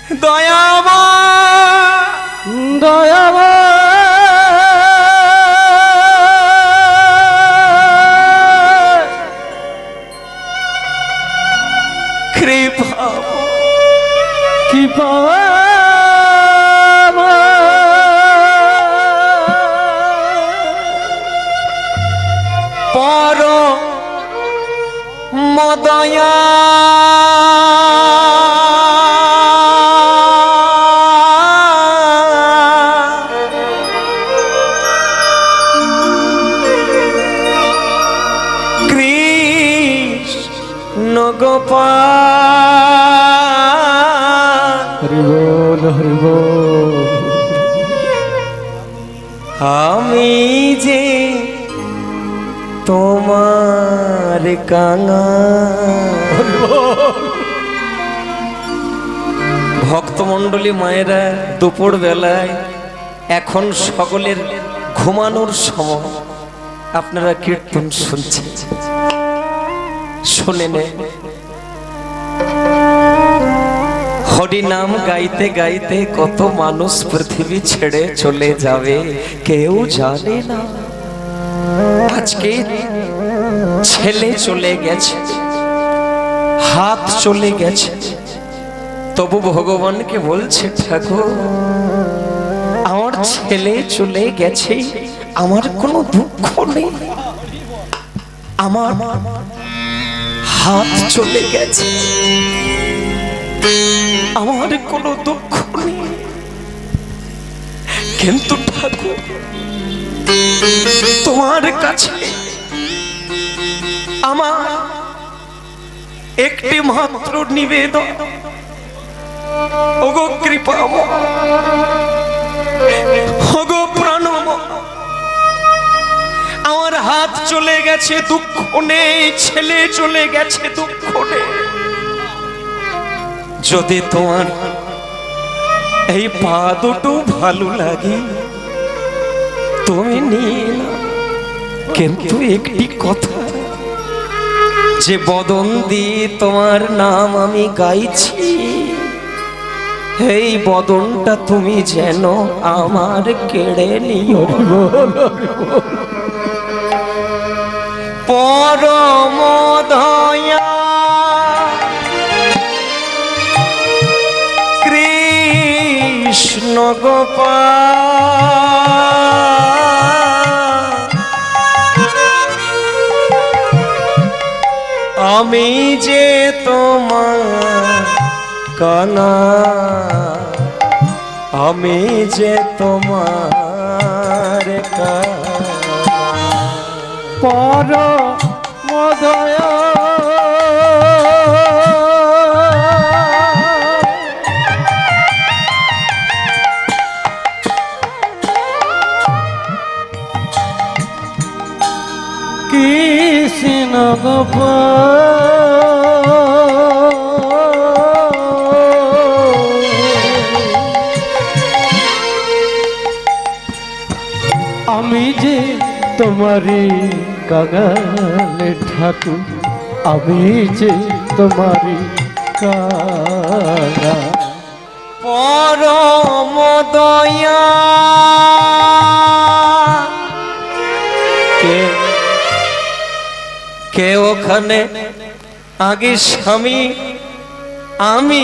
দয়ামা দয়ামা কৃপা কৃপা পর মদয়া কৃষ্ণ গোপাল হরি বল হরি বল। আমি যে তোমার কাঙা ভক্তমণ্ডলী মায়েরা দুপুর বেলায় এখন সকলের ঘুমানোর সময় আপনারা কীর্তন শুনছেন, শুনে নে। হরি নাম গাইতে গাইতে কত মানুষ পৃথিবী ছেড়ে চলে যাবে কেউ জানে না। আজকে ছেলে চলে গেছে, হাত চলে গেছে, তবু ভগবানকে বলছে ঠাকুর আমার ছেলে চলে গেছে, আমার কোনো দুঃখ নেই, আমার হাত চলে গেছে, আমার কোনো দুঃখ নেই, কিন্তু ঠাকুর তোমার কাছে আমার একটি মাত্র নিবেদন, ওগো কৃপাময়, ওগো প্রাণময়, আমার হাত চলে গেছে দুঃখ নেই, ছেলে চলে গেছে দুঃখ নেই, যদি তোমার এই পা দুটো ভালো লাগে তুমি নিয়ে নাও, কিন্তু একটি কথা, যে বদন দিয়ে তোমার নাম আমি গাইছি এই বদনটা তুমি যেন আমার কেড়ে নিও। পরম দয়া কৃষ্ণ গোপাল, আমি যে তোমার কানা, আমি যে তোমার কানা। পরম দয়া কৃষ্ণ গোপাল, আমি যে তোমারি কাঙাল ঠাকুর, আমি যে তোমারি কাঙা। পরম দয়া কে ওখানে আগে স্বামী, আমি,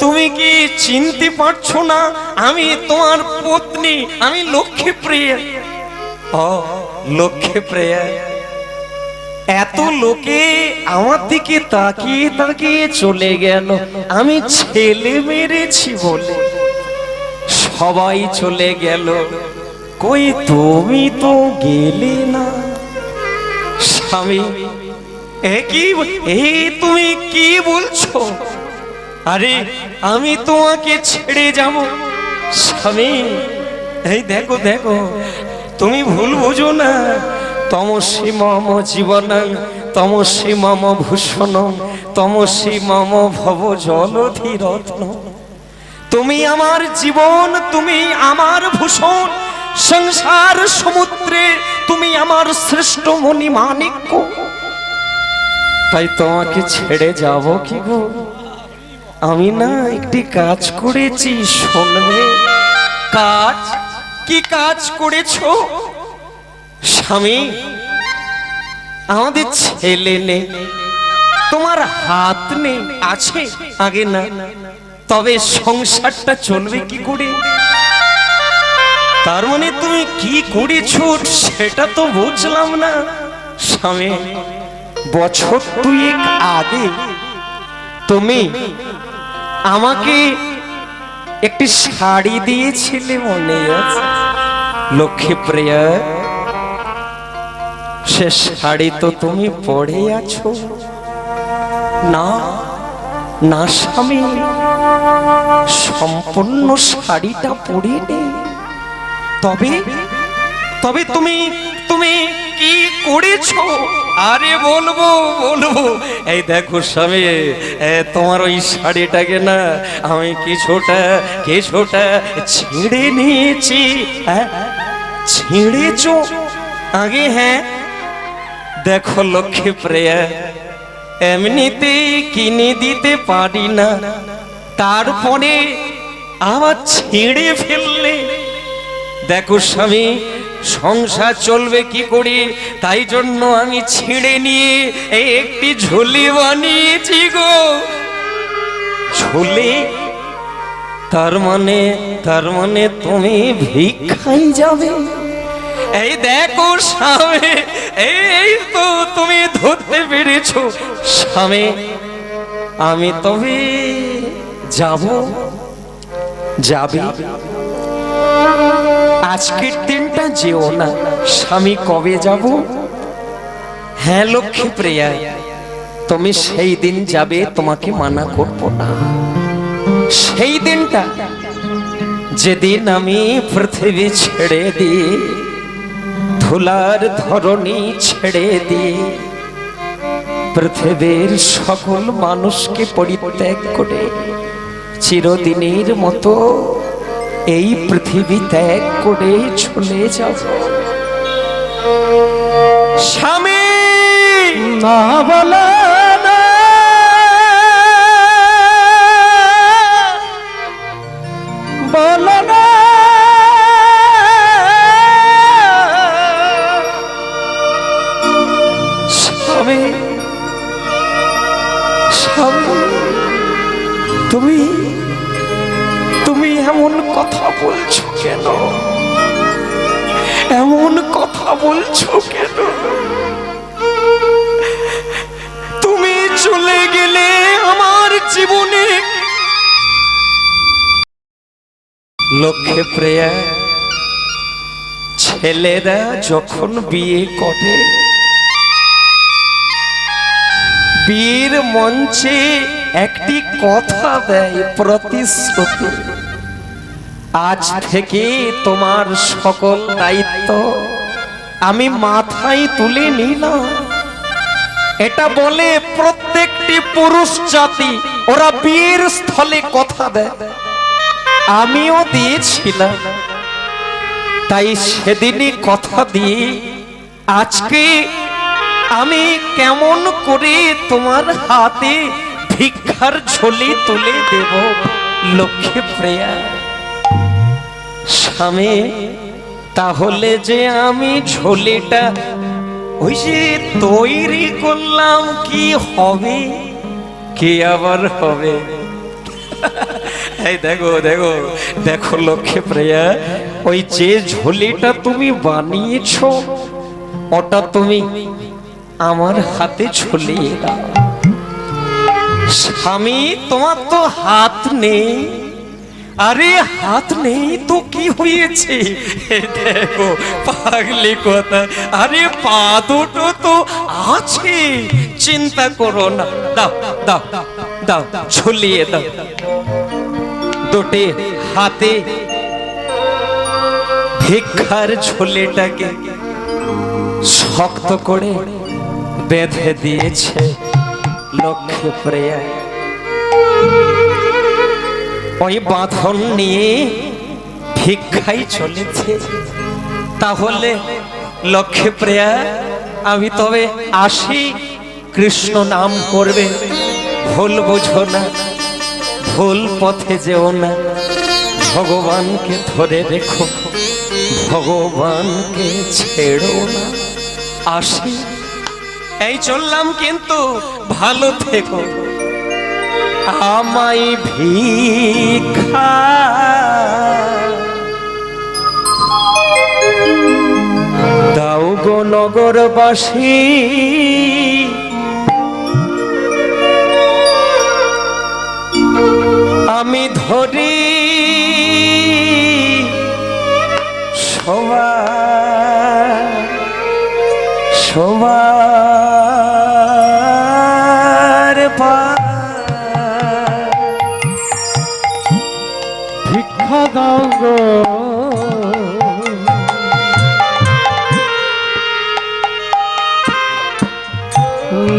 তুমি কি চিনতে পারছো না আমি তোমার পত্নী, আমি লক্ষ্মীপ্রিয়া। ও লক্ষ্মীপ্রিয়া, এত লোকে আমার দিকে তাকিয়ে তাকিয়ে চলে গেল, আমি ছেলে মেরেছি বলে সবাই চলে গেল, কই তুমি তো গেলে না। স্বামী তুমি কি বলছো? আরে আমি তোমাকে ছেড়ে যাব? স্বামী এই দেখো দেখো, তুমি ভুল বুঝো না, তমসি মম জীবনং তমসি মম ভূষণং তমসি মম ভব জলধি রত্ন। তুমি আমার জীবন, তুমি আমার ভূষণ, সংসার সমুদ্রে তুমি আমার শ্রেষ্ঠ মণি মাণিক্য। তাই তোমাকে ছেড়ে যাব কি গো? আমি না একটি কাজ করেছি, শুনবে? কাজ? কি কাজ করেছো? স্বামী, আমাদের ছেলে নেই, তোমার হাত নেই, আছে আগে না, তবে সংসারটা চলবে কি করে? তার মানে তুমি কি করেছো সেটা তো বুঝলাম না। স্বামী, বছর 2 আগে তুমি আমাকে একটি শাড়ি দিয়েছিলে, মনে আছে? লক্ষ্মীপ্রিয়া, সে শাড়ি তো তুমি পরে আছো না? না স্বামী, সম্পূর্ণ শাড়িটা পরে নেই। তবে তবে তুমি তুমি কি করেছো? আরে বলবো বলবো। এই দেখো স্বামী, তোমার ওই শাড়িটাকে না আমি কিছুটা ছিঁড়ে নিয়েছি। ছিঁড়েছো আগে? হ্যাঁ, দেখো লক্ষ্মীপ্রিয়া, এমনিতেই কিনে দিতে পারি না, তারপরে আবার ছিঁড়ে ফেললে। দেখো স্বামী, সংসার চলবে কি করে, তাই জন্য আমি ছিঁড়ে নিয়ে এই একটি ঝুলি বানিয়েছি গো। ঝুলি? তার মানে তুমি ভিক্ষাই যাবে? এই দেখো স্বামী, এই তো তুমি ধরতে পেরেছো। স্বামী, আমি তবে যাবে? আজকের দিনটা যেও না। স্বামী, কবে যাব? হ্যাঁ লক্ষ্মীপ্রিয়া, তুমি সেই দিন যাবে, তোমাকে মানা করব না। সেই দিনটা যেদিন আমি পৃথিবী ছেড়ে দিয়ে, ধুলার ধরণী ছেড়ে দিয়ে, পৃথিবীর সকল মানুষকে পরিত্যাগ করে চিরদিনের মতো এই পৃথিবী ত্যাগ করে চলে যাব। স্বামী, না বলে না, বলো না, স্বামী, স্বামী, তুমি এমন কথা বলছো কেন? এমন কথা বলছো কেন? তুমি চলে গেলে আমার জীবনে। লক্ষ্মীপ্রিয়া, ছেলেরা যখন বিয়ে করে, বিয়ের মঞ্চে একটি কথা দেয়, প্রতিশ্রুতি, আজ থেকে তোমার সকল দায়িত্ব আমি মাথায় তুলে নিলাম। এটা বলে প্রত্যেকটি পুরুষ জাতি, ওরা বিয়ের স্থলে কথা দেয়। আমিও দিয়েছিলাম, তাই সেদিনই কথা দিয়ে আজকে আমি কেমন করে তোমার হাতে ভিক্ষার ঝুলি তুলে দেব লক্ষ্মীপ্রিয়া। স্বামী, তাহলে যে আমি ঝুলিটা ওই যে তৈরি করলাম, কি হবে? কি আবার হবে? এই দেখো দেখো দেখো লক্ষ্মীপ্রিয়া, ওই যে ঝুলিটা তুমি বানিয়েছো, ওটা তুমি আমার হাতে ঝুলিয়ে দাও। স্বামী, তোমার তো হাত নেই। আরে হাত নেই তো কি হয়েছে? দেখো পাগলি কথা, আরে পা দুটো তো আছে, চিন্তা করো না। দাও দাও দাও, ঝুলিয়ে দাও। দুটি হাতে ভিক্ষার ঝুলিটাকে শক্ত করে বেঁধে দিয়েছে লক্ষ্মীপ্রিয়া। ওই বাঁধন নিয়ে ভিক্ষাই চলেছে। তাহলে লক্ষ্মীপ্রিয়া, আমি তবে আসি। কৃষ্ণ নাম করবে, ভুল বুঝো না। ভুল পথে যেও না, ভগবানকে ধরে রেখো, ভগবানকে ছেড়ো না। আসি, এই চললাম, কিন্তু ভালো থেকো। আমায় ভিক্ষা দাও গো নগরবাসী, আমি ধরি সবার ভিক্ষা দাও গো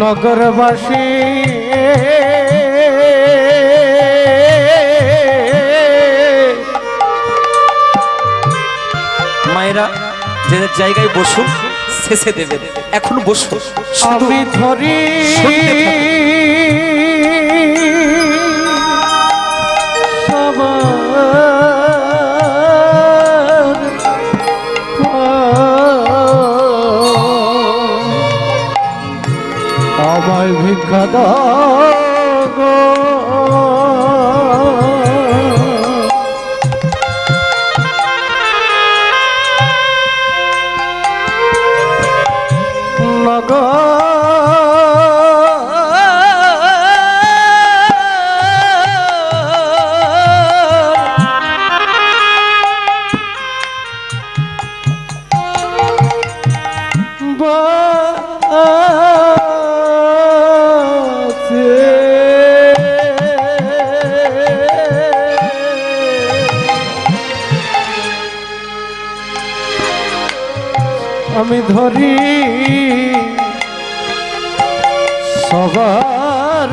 নগরবাসী, মায়েরা যে জায়গায় বসুন, শেষে দেবেন, এখন বসুন। আমি ধরি আমায় ভিক্ষা দাও গো আমি ধরি সবার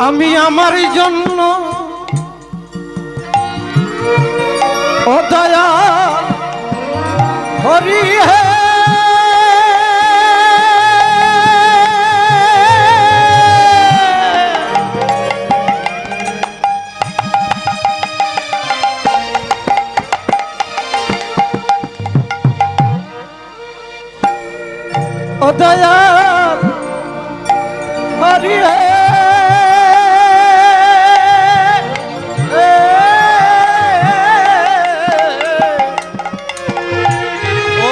আমি আমার জন্য ও দয়া হরি হে ও দয়া হরি হে ও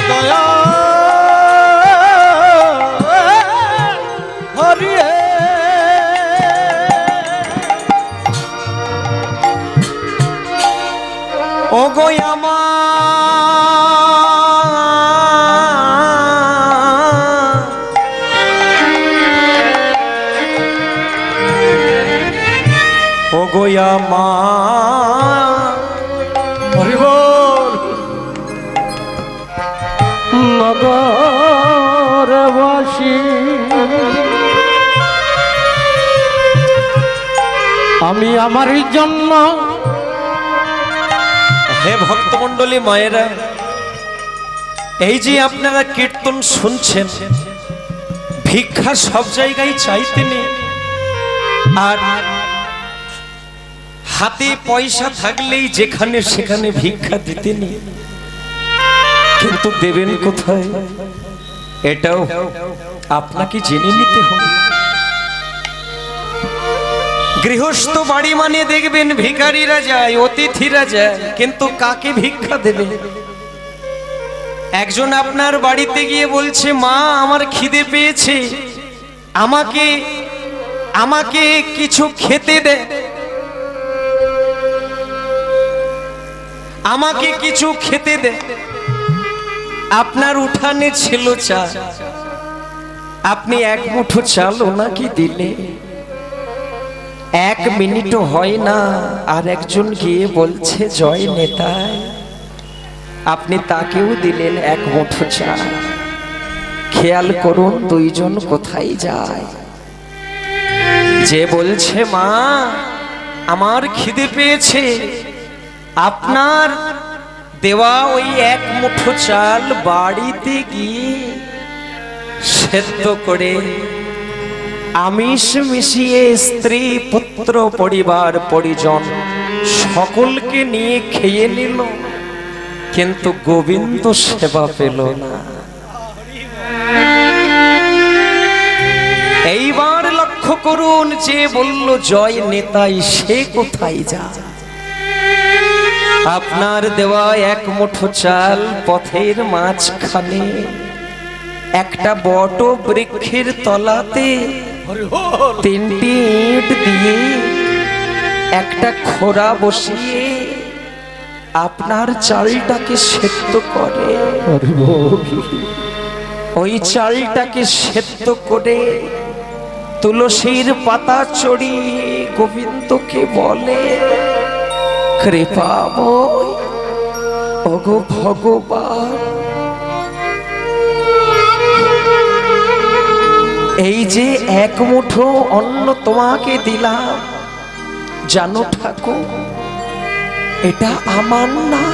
গো ও গোয়া মা হরি বল নগরবাসী, আমি আমার জন্য হে ভক্তমণ্ডলী মায়েরা, এই যে আপনারা কীর্তন শুনছেন, ভিক্ষা সব জায়গায় চাইতে নেই, আর হাতে পয়সা থাকলেই যেখানে সেখানে ভিক্ষা দিতে নেই, কিন্তু দেবেন কোথায় এটাও আপনাকে জেনে নিতে হবে। গৃহস্থ বাড়ি মানে দেখবেন ভিখারিরা যায়, অতিথিরা যায়, কিন্তু কাকে ভিক্ষা দেবে? একজন আপনার বাড়িতে গিয়ে বলছে, মা আমার খিদে পেয়েছে, আমাকে আমাকে কিছু খেতে দে। আমাকে কিছু খেতে দে। আপনার উঠানে ছিল চাল, আপনি এক মুঠো চাল ওনাকে দিলে, 1 মিনিটও হয় না আর একজন গিয়ে বলছে জয় নেতাই, আপনি তাকেও দিলেন 1 মুঠো চাল। খেয়াল করুন দুইজন কোথায় যায়। যে বলছে মা আমার খিদে পেয়েছে, আপনার দেওয়া ওই 1 মুঠো চাল বাড়িতে গিয়ে সেদ্ধ করে আমিষ মিশিয়ে স্ত্রী পুত্র পরিবার পরিজন সকলকে নিয়ে খেয়ে নিল, কিন্তু গোবিন্দ সেবা পেল না। এইবার লক্ষ্য করুন, যে বলল জয় নেতাই সে কোথায় যায়। আপনার দেওয়া 1 মুঠো চাল পথের মাঝখানে একটা বট বৃক্ষের তলাতে 3টি ইট দিয়ে একটা খোরা বসিয়ে আপনার চালটাকে সেদ্ধ করে। ওই চালটাকে সেদ্ধ করে তুলসীর পাতা চড়িয়ে গোবিন্দকে বলে, কৃপাময় ওগো ভগবান, এই যে 1 মুঠো অন্ন তোমাকে দিলাম, জানো ঠাকুর এটা আমার না।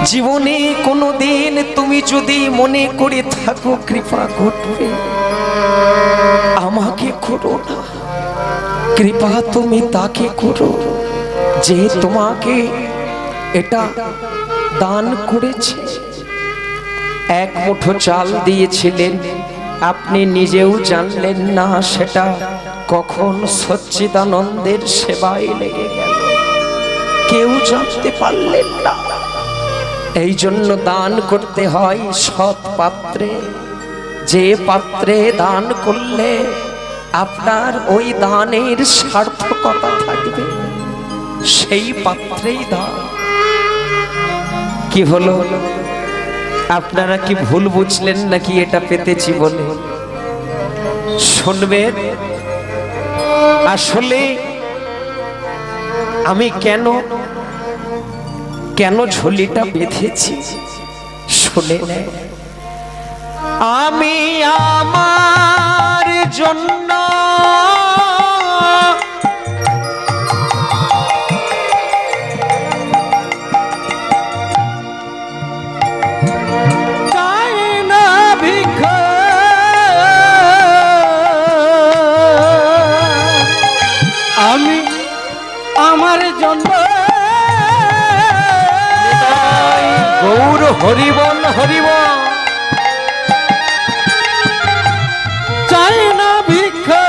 জীবনে কোনোদিন তুমি যদি মনে করে থাকো কৃপা ঘটবে, আমাকে করো না। কৃপা তুমি তাকে করো যে তোমাকে এটা দান করেছে। 1 মুঠো চাল দিয়েছিলেন, আপনি নিজেও জানলেন না সেটা কখন সচ্চিদানন্দের সেবায় লেগে গেল, কেউ জানতে পারলেন না। এই জন্য দান করতে হয় সৎ পাত্রে। যে পাত্রে দান করলে আপনার ওই দানের সার্থকতা থাকবে, সেই পাত্রেই দান। কি হলো, আপনারা কি ভুল বুঝলেন নাকি এটা পেতেছি বলে? শুনবেন আসলে আমি কেন ঝুলিটা বেঁধেছি শুনে নেন। আমি আমার জন্য চাই না ভিক্ষা, আমি আমার জন্য গৌর হরিবল হরিবল, চাই না ভিক্ষা,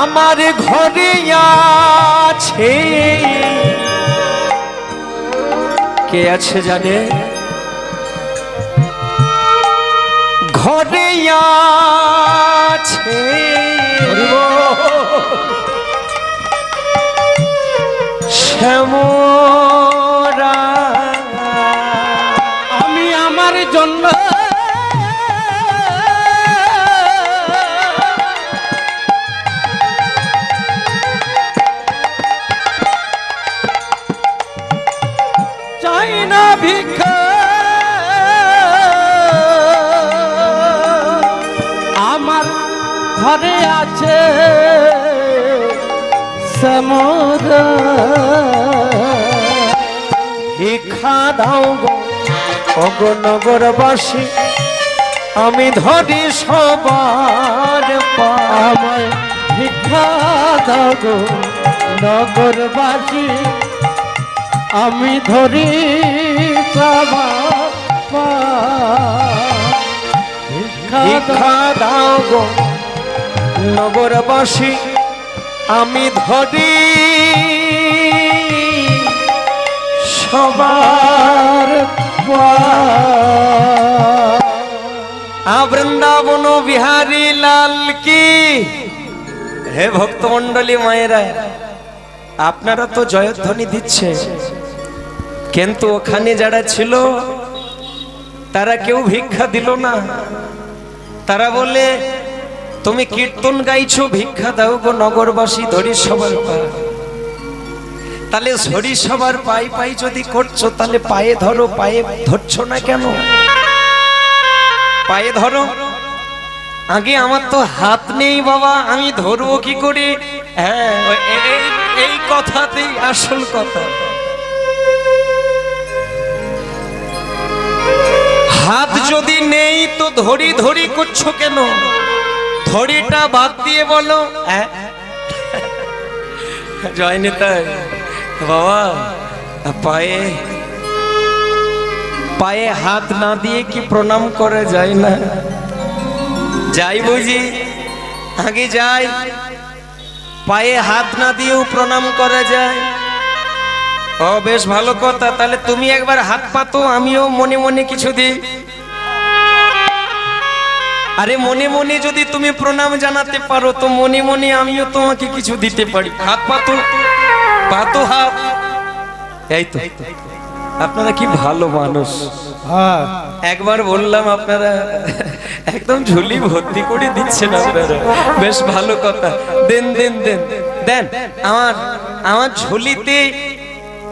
আমার ঘরে আছে। কে আছে জানে? ঘরে আছে শ্যামরা, আমি আমার জন্য চাই না ভিক্ষা, আমার ঘরে আছে সমুদ্র। ভিক্ষা দাও গো ওগো নগরবাসী, আমি ধরি সবার পায়। আমায় ভিক্ষা দাও গো নগরবাসী, আমি ধরি সবার পায়। ভিক্ষা দাও গো নগরবাসী, আমি ধরি সবার পায়। বৃন্দাবন বিহারী লাল কি হে ভক্তমণ্ডলী মায়েরা, আপনারা তো জয়ধ্বনি দিচ্ছে, কিন্তু ওখানে যারা ছিল তারা কেউ ভিক্ষা দিল না। তারা বলে, তুমি কীর্তন গাইছো, ভিক্ষা দাও গো নগরবাসী ধরি সবার পায়। তাহলে ধরি সবার পাই পাই যদি করছো, তাহলে পায়ে ধরো, পায়ে ধরছো না কেন? পায়ে ধরো। আগে আমার তো হাত নেই বাবা, আমি ধরবো কি করে? হ্যাঁ, এই কথাতেই আসল কথা। হাত যদি নেই তো ধরি ধরি করছো কেন? ধরিটা বাদ দিয়ে বলো। জয় নিতাই বাবা, পায়ে পায়ে হাত না দিয়ে কি প্রণাম করা যায় না? যাই বুঝি, আগে যাই, পায়ে হাত না দিয়েও প্রণাম করা যায়। ও বেশ ভালো কথা, তাহলে তুমি একবার হাত পাতো, আমিও মনে মনে কিছু দিই। আরে মনে মনে যদি তুমি প্রণাম জানাতে পারো তো মনে মনে আমিও তোমাকে কিছু দিতে পারি। হাত পাতো, পাতো হাত। এই তো, আপনারা কি ভালো মানুষ। একবার বললাম, আপনারা একদম ঝুলি ভর্তি করে দিচ্ছেন। আপনারা বেশ ভালো কথা। দেন দেন দেন দেন। আমার ঝুলিতে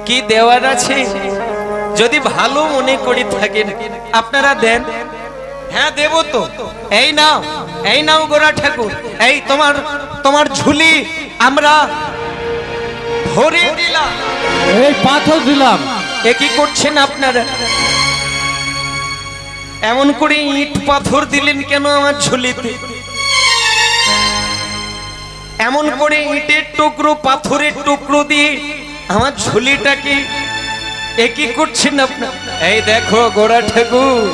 কি দেওয়ার আছে? যদি ভালো মনে করে থাকেন আপনারা দেন। হ্যাঁ দেব তো। এই নাও, এই নাও গোরা ঠাকুর, এই তোমার ঝুলি আমরা ভরে দিলাম। এই পাথর দিলাম। এ কি করছেন আপনারা? এমন করে ইট পাথর দিলেন কেন আমার ঝুলিতে? এমন করে ইটের টুকরো পাথরের টুকরো দিয়ে আমার ঝুলিটাকে এ কি করছেন আপনারা? এই দেখো গোরা ঠাকুর,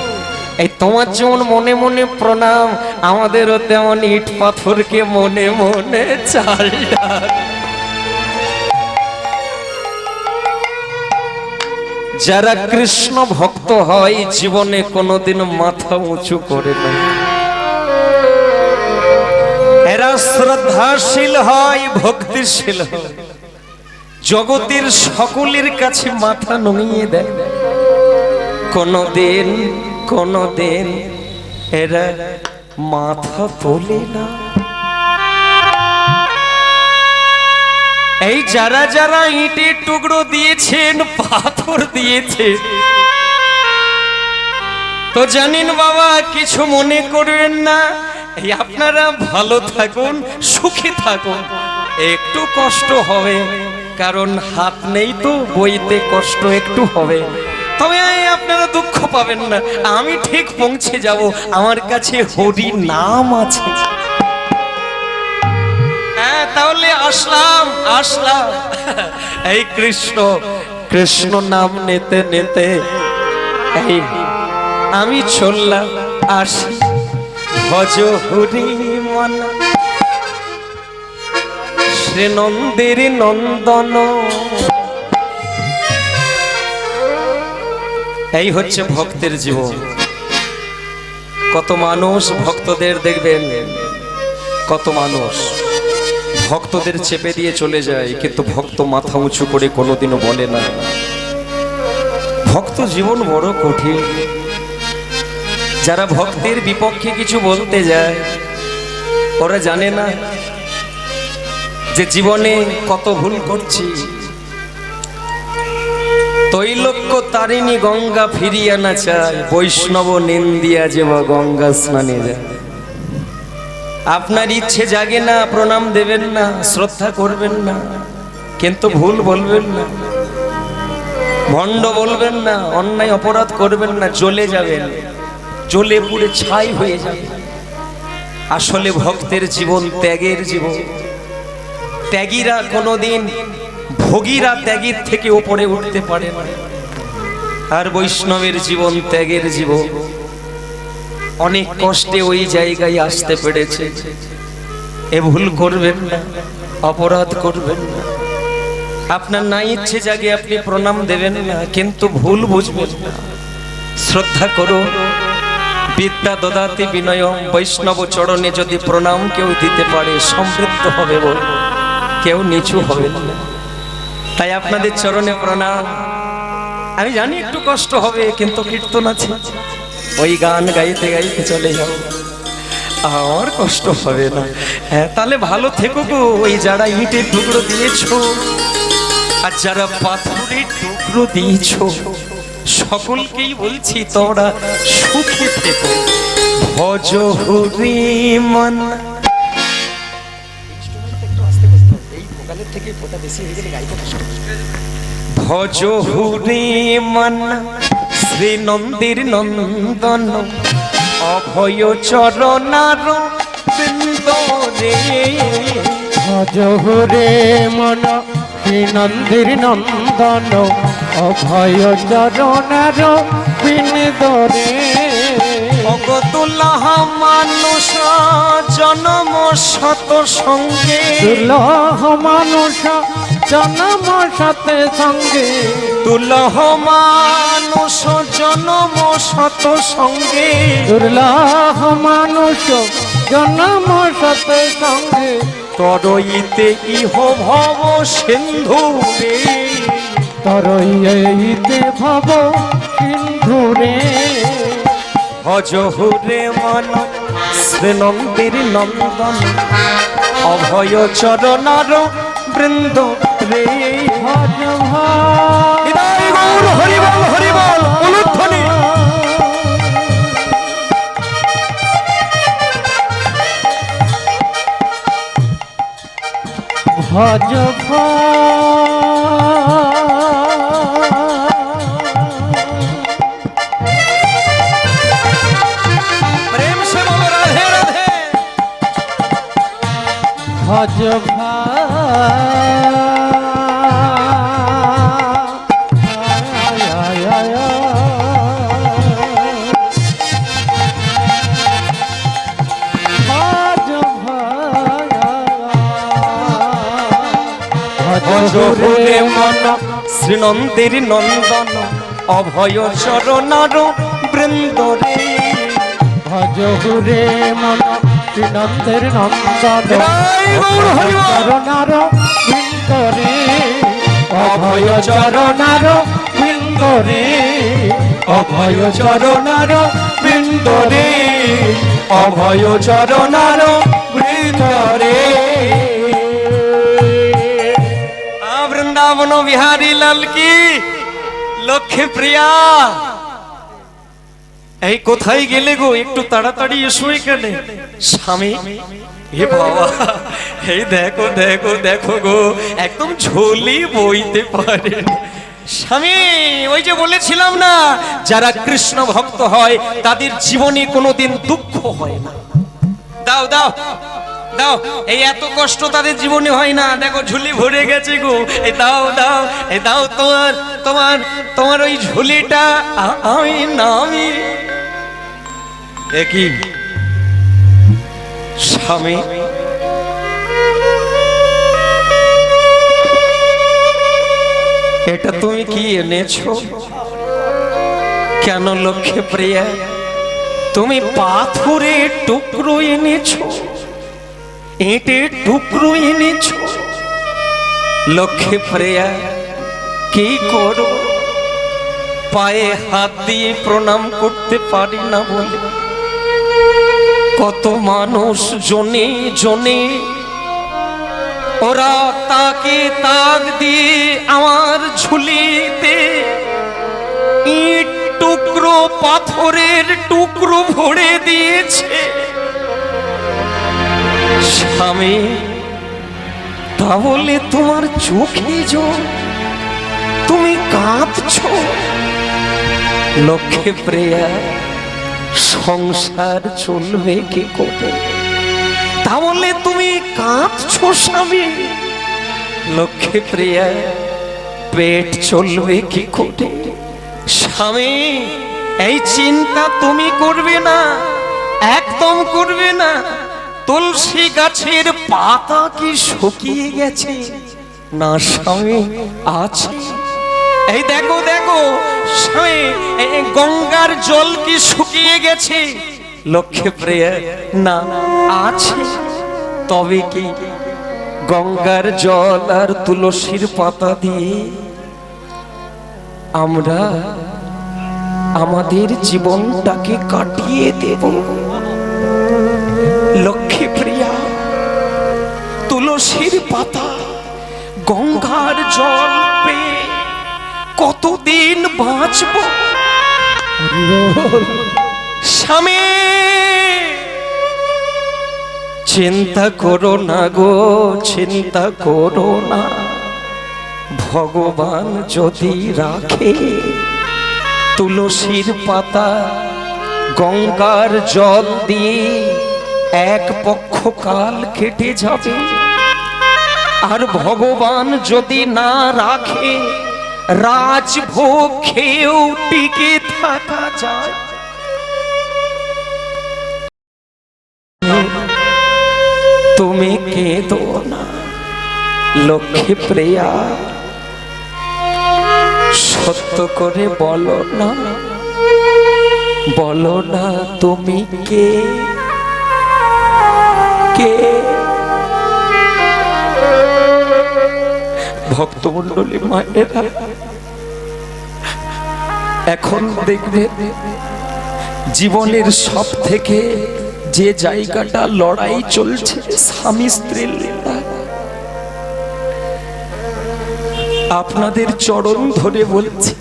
এই তোমার যেমন মনে মনে প্রণাম, আমাদেরও তেমন ইট পাথরকে মনে মনে চাল ডাক। যারা কৃষ্ণ ভক্ত হয় জীবনে কোনোদিন মাথা উঁচু করে না। এরা শ্রদ্ধাশীল হয়, ভক্তিশীল হয়, জগতের সকলের কাছে মাথা নুইয়ে দেয়। কোনোদিন এরা মাথা তোলে না। এই যারা যারা ইটের টুকরো দিয়েছেন, পাথর দিয়েছে, তো জানেন বাবা, কিছু মনে করবেন না। এই আপনারা ভালো থাকুন, সুখী থাকুন। একটু কষ্ট হবে, কারণ হাত নেই তো বইতে কষ্ট একটু হবে, তবে আপনারা দুঃখ পাবেন না। আমি ঠিক পৌঁছে যাব, আমার কাছে হরি নাম আছে। তাহলে আসলাম এই কৃষ্ণ নাম নিতে নিতে এই আমি চললাম। আসি ভজ হরি মন শ্রী নন্দের নন্দন। এই হচ্ছে ভক্তের জীবন। কত মানুষ ভক্তদের দেখবেন, কত মানুষ ভক্তদের চেপে দিয়ে চলে যায়, কিন্তু ভক্ত মাথা উঁচু করে কোনোদিনও বলে না। ভক্ত জীবন বড় কঠিন। যারা ভক্তের বিপক্ষে কিছু বলতে যায়, ওরা জানে না যে জীবনে কত ভুল করছি। তৈলক্য তারিণী গঙ্গা ফিরিয়া না চায়, বৈষ্ণব নিন্দিয়া যেব গঙ্গা স্নানে যায়। আপনার ইচ্ছে জাগে না, প্রণাম দেবেন না, শ্রদ্ধা করবেন না, কিন্তু ভুল বলবেন না, ভণ্ড বলবেন না, অন্যায় অপরাধ করবেন না, জ্বলে যাবেন, জ্বলে পুড়ে ছাই হয়ে যাবে। আসলে ভক্তের জীবন ত্যাগের জীবন। ত্যাগীরা কোনোদিন ভোগীরা ত্যাগীর থেকে উপরে উঠতে পারে না। আর বৈষ্ণবের জীবন ত্যাগের জীবন। অনেক কষ্টে ওই জায়গায় আসতে পেরেছে। এ ভুল করবেন না, অপরাধ করবেন না। আপনার না ইচ্ছে জাগে আপনি প্রণাম দেবেন না, কিন্তু ভুল বুঝবেন না, শ্রদ্ধা করো। বিদ্যা দদাতি বিনয়ম, বৈষ্ণব চরণে যদি প্রণাম কেউ দিতে পারে সমৃদ্ধ চলতে হবে বল, কেউ নিচু হবে না। তাই আপনাদের চরণে প্রণাম। আমি জানি একটু কষ্ট হবে, কিন্তু কীর্তন আছে, ওই গান গাইতে গাইতে চলে যাও, আমার কষ্ট হবে না। হ্যাঁ, তাহলে ভালো থেকো গো। ওই যারা ইটের টুকরো দিয়েছো আর যারা পাথরের টুকরো দিয়েছো, সকলকেই বলছি তোমরা সুখে থেকো। ভজ হরি মন। ভজ হরি মন শ্রী নন্দীর নন্দন অভয় চরণার বৃন্দ রে। ভজ রে মন শ্রী নন্দীর নন্দন অভয় চরণার বিনীত রে। অগতুল্লাহ মানুষ জনম শত সঙ্গে। দুর্লভ মানুষ জনম সাথে সঙ্গে। দুর্লভ মানুষ জনম শত সঙ্গে। দুর্লভ মানুষ জনম সাথে সঙ্গে। তরইতে ইহ ভব সিন্ধু রে। তরইতে ভব সিন্ধু রে। ভজ রে মন শ্রী নন্দীর নন্দন অভয় চরণার বৃন্দ রে। ভজ হৃদয় গৌর হরিবল হরিবল উলুধ্বনি। ভজ প্রেম সে বলো রাধে রাধে। ভজ ভজ রে মন শ্রী নন্দীর নন্দন অভয় চরণার বৃন্দ রে। ভজ রে মন শ্রীনন্দের নন্দন চরণার বৃন্দ রে। অভয় চরণার বৃন্দ রে। অভয় চরণার বৃন্দ রে। অভয় চরণার বৃন্দ রে। বৃন্দাবন বিহারী লাল কি লক্ষ্মী প্রিয়া। এই কোথায় গেলে গো, একটু তাড়াতাড়ি এসো এখানে। স্বামী হে বাবা, এই দেখো দেখো দেখো গো, একদম ঝোলি বইতে পারে। স্বামী, ওই যে বলেছিলাম না, যারা কৃষ্ণ ভক্ত হয় তাদের জীবনে কোনোদিন দুঃখ হয় না। দাও দাও দাও, এই এত কষ্ট তাদের জীবনে হয় না। দেখো ঝুলি ভরে গেছে গো, এই দাও দাও, এই দাও তোমার তোমার তোমার ওই ঝুলিটা আমি না আমি। একই স্বামী, এটা তুমি কি এনেছো? কেন লক্ষ্মী প্রিয়া, তুমি পাথরের টুকরো এনেছো, ইটের টুকরো এনেছো? লক্ষ্মী প্রিয়া, কি করো? পায়ে হাত দিয়ে প্রণাম করতে পারি না বলে কত মানুষ জনে জনে ওরা তাকে তাক দিয়ে আমার ঝুলিতে ইট টুকরো পাথরের টুকরো ভরে দিয়েছে। স্বামী, তা বলে তোমার চোখে জল, তুমি কাঁদছো? লক্ষ্মী প্রিয়া, সংসার চলবে কি করে? তাহলে তুমি কাঁদছো স্বামী? লক্ষ্মী প্রিয়া, পেট চলবে কি করে? স্বামী, এই চিন্তা তুমি করবে না, একদম করবে না। তুলসী গাছের পাতা কি শুকিয়ে গেছে? না স্বামী, আছে। এই দেখো দেখো স্বামী, গঙ্গার জল কি শুকিয়ে গেছে? লক্ষ্মী প্রিয়া, না, আছে। তবে কি গঙ্গার জল আর তুলসীর পাতা দিয়ে আমরা আমাদের জীবনটাকে কাটিয়ে দেব। লক্ষ্মী প্রিয়া, তুলসীর পাতা গঙ্গার জল পেয়ে কতদিন বাঁচব? স্বামী চিন্তা করো না গো, চিন্তা করো না, ভগবান যদি রাখে তুলসীর পাতা গঙ্গার জল দিয়ে এক পক্ষ কাল কেটে যাবে। আর ভগবান যদি না রাখে রাজভোগ খেয়েও টিকে থাকা যায়। তুমি কেঁদো না লক্ষ্মী প্রিয়া, সত্য করে বলো না, বলো না তুমি কে কে? ভক্তমণ্ডলী মায়েরা, এখন দেখবে জীবনের সব থেকে যে জায়গাটা লড়াই চলছে স্বামী স্ত্রীর, আপনাদের চরণ ধরে বলছি,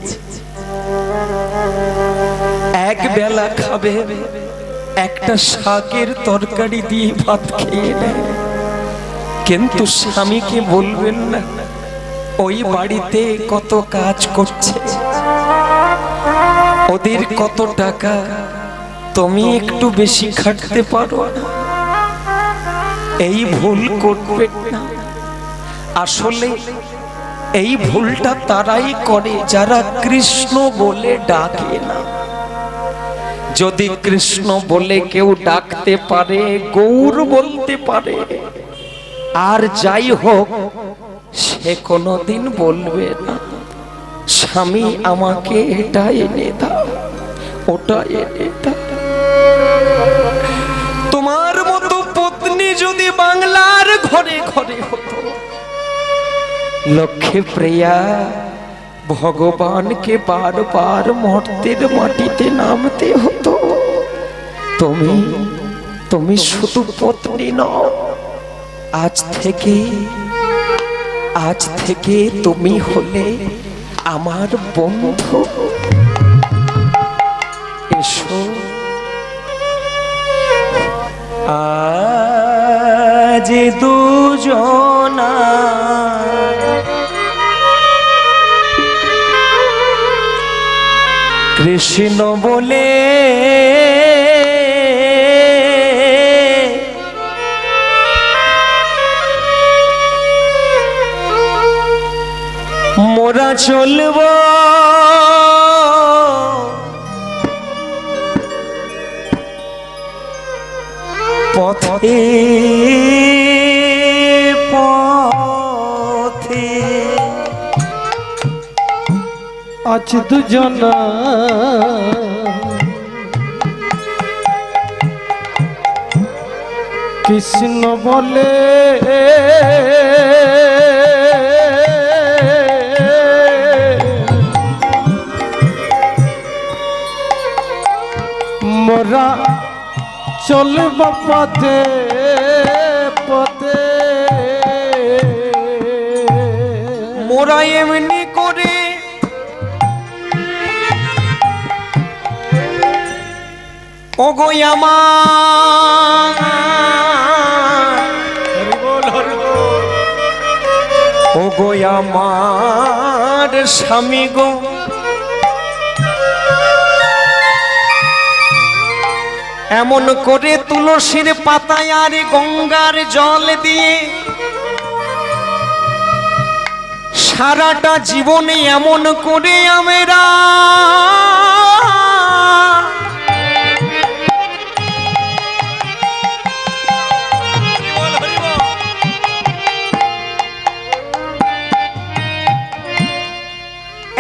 এক বেলা খাবে একটা শাকের তরকারি দিয়ে ভাত খেয়ে নেয়, কিন্তু স্বামীকে বলবেন না ওই বাড়িতে কত কাজ করছে, ওদের কত টাকা, তুমি একটু বেশি খাটতে পারো না। এই ভুল করবে না। আসলে এই ভুলটা তারাই করে যারা কৃষ্ণ বলে ডাকে না। যদি কৃষ্ণ বলে কেউ ডাকতে পারে, গৌর বলতে পারে, আর যাই হোক, সে কোনোদিন বলবে না স্বামী আমাকে এটা এনে দাও, ওটা এনে দাও। তোমার মতো পত্নী যদি বাংলার ঘরে ঘরে হতো, লক্ষ্মী প্রিয়া, ভগবানকে বারবার মর্তের মাটিতে নামতে হতো। তুমি শুধু পত্নী নও, আজ থেকে তুমি হলে আমার বন্ধু। এসো আজ দুজনা কৃষ্ণ বলে মোরা চলব পথে পথে। আজ দুজনা কৃষ্ণ বলে মোরা চলব পথে পথে। মোরা এমনি করে ওগো আমার, ওগো আমার স্বামী গো, এমন করে তুলসীর পাতায় আর গঙ্গার জল দিয়ে সারাটা জীবনে এমন করে আমরা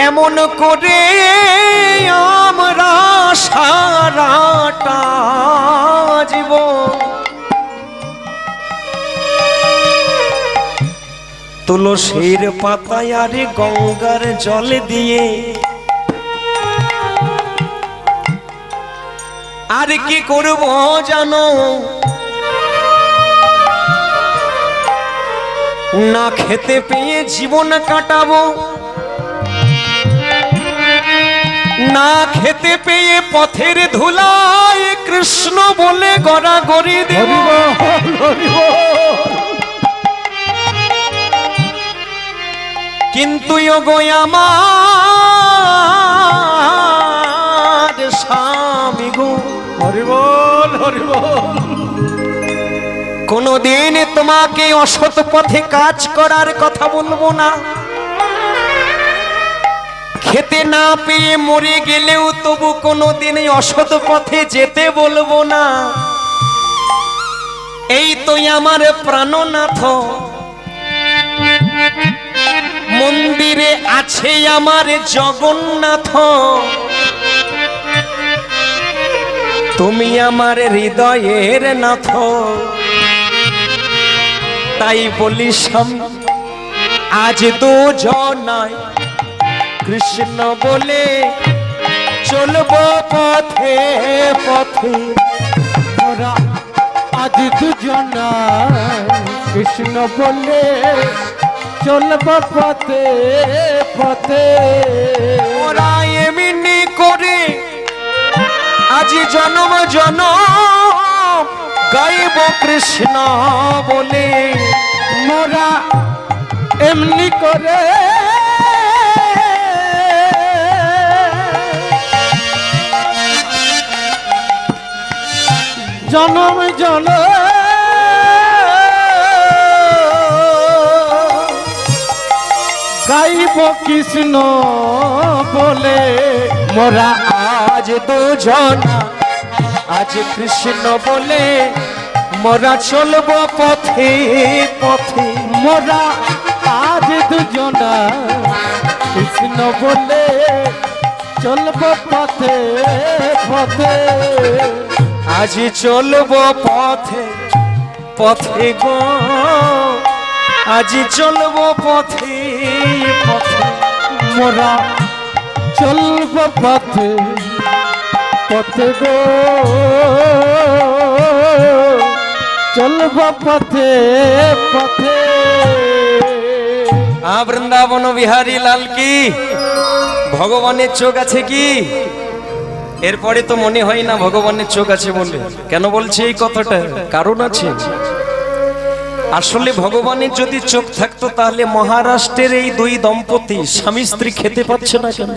এমন করে আমরা সারাটা জীবন তুলসীর পাতায় আরে গঙ্গার জল দিয়ে আর কি করব জানো, না খেতে পেয়ে জীবন কাটাবো, না খেতে পেয়ে পথের ধুলায় কৃষ্ণ বলে গড়াগড়ি দেব। কিন্তু ওগো আমার স্বামী গো, হরি বল হরি বল। কোনদিন তোমাকে অসৎ পথে কাজ করার কথা বলবো না, খেতে না পেয়ে মরে গেলেও তবু কোনদিন অসৎ পথে যেতে বলবো না। এই তো আমার প্রাণনাথ, মন্দিরে আছে আমার জগন্নাথ, তুমি আমার হৃদয়ের নাথ। তাই বলি স্বামী আজ দুজনায় কৃষ্ণ বলে চলবো পথে পথে। মোরা আজ দুজনা কৃষ্ণ বলে চলব পথে পথে। ওরা এমনি করে আজ জনম জনম গাইব কৃষ্ণ বলে। মোরা এমনি করে জনম জনম গাইব কৃষ্ণ বলে। মোরা আজ দুজন আজ কৃষ্ণ বলে মোরা চলবো পথে পথে। মোরা আজ দুজনা কৃষ্ণ বলে চলব পথে পথে। আজ চলবো পথে পথে গো, আজ চলবো পথে পথে। মোরা চলব পথে পথে গো, চলব পথে পথে। বৃন্দাবন বিহারী লাল কি ভগবানের চোখ আছে কি? এরপরে তো মনে হয় না ভগবানের চোখ আছে বলে। কেন বলছে এই কথাটা? কারণ আছে। আসলে ভগবানের যদি চোখ থাকতো তাহলে মহারাষ্ট্রের এই দুই দম্পতি স্বামী স্ত্রী খেতে পাচ্ছে না কেন?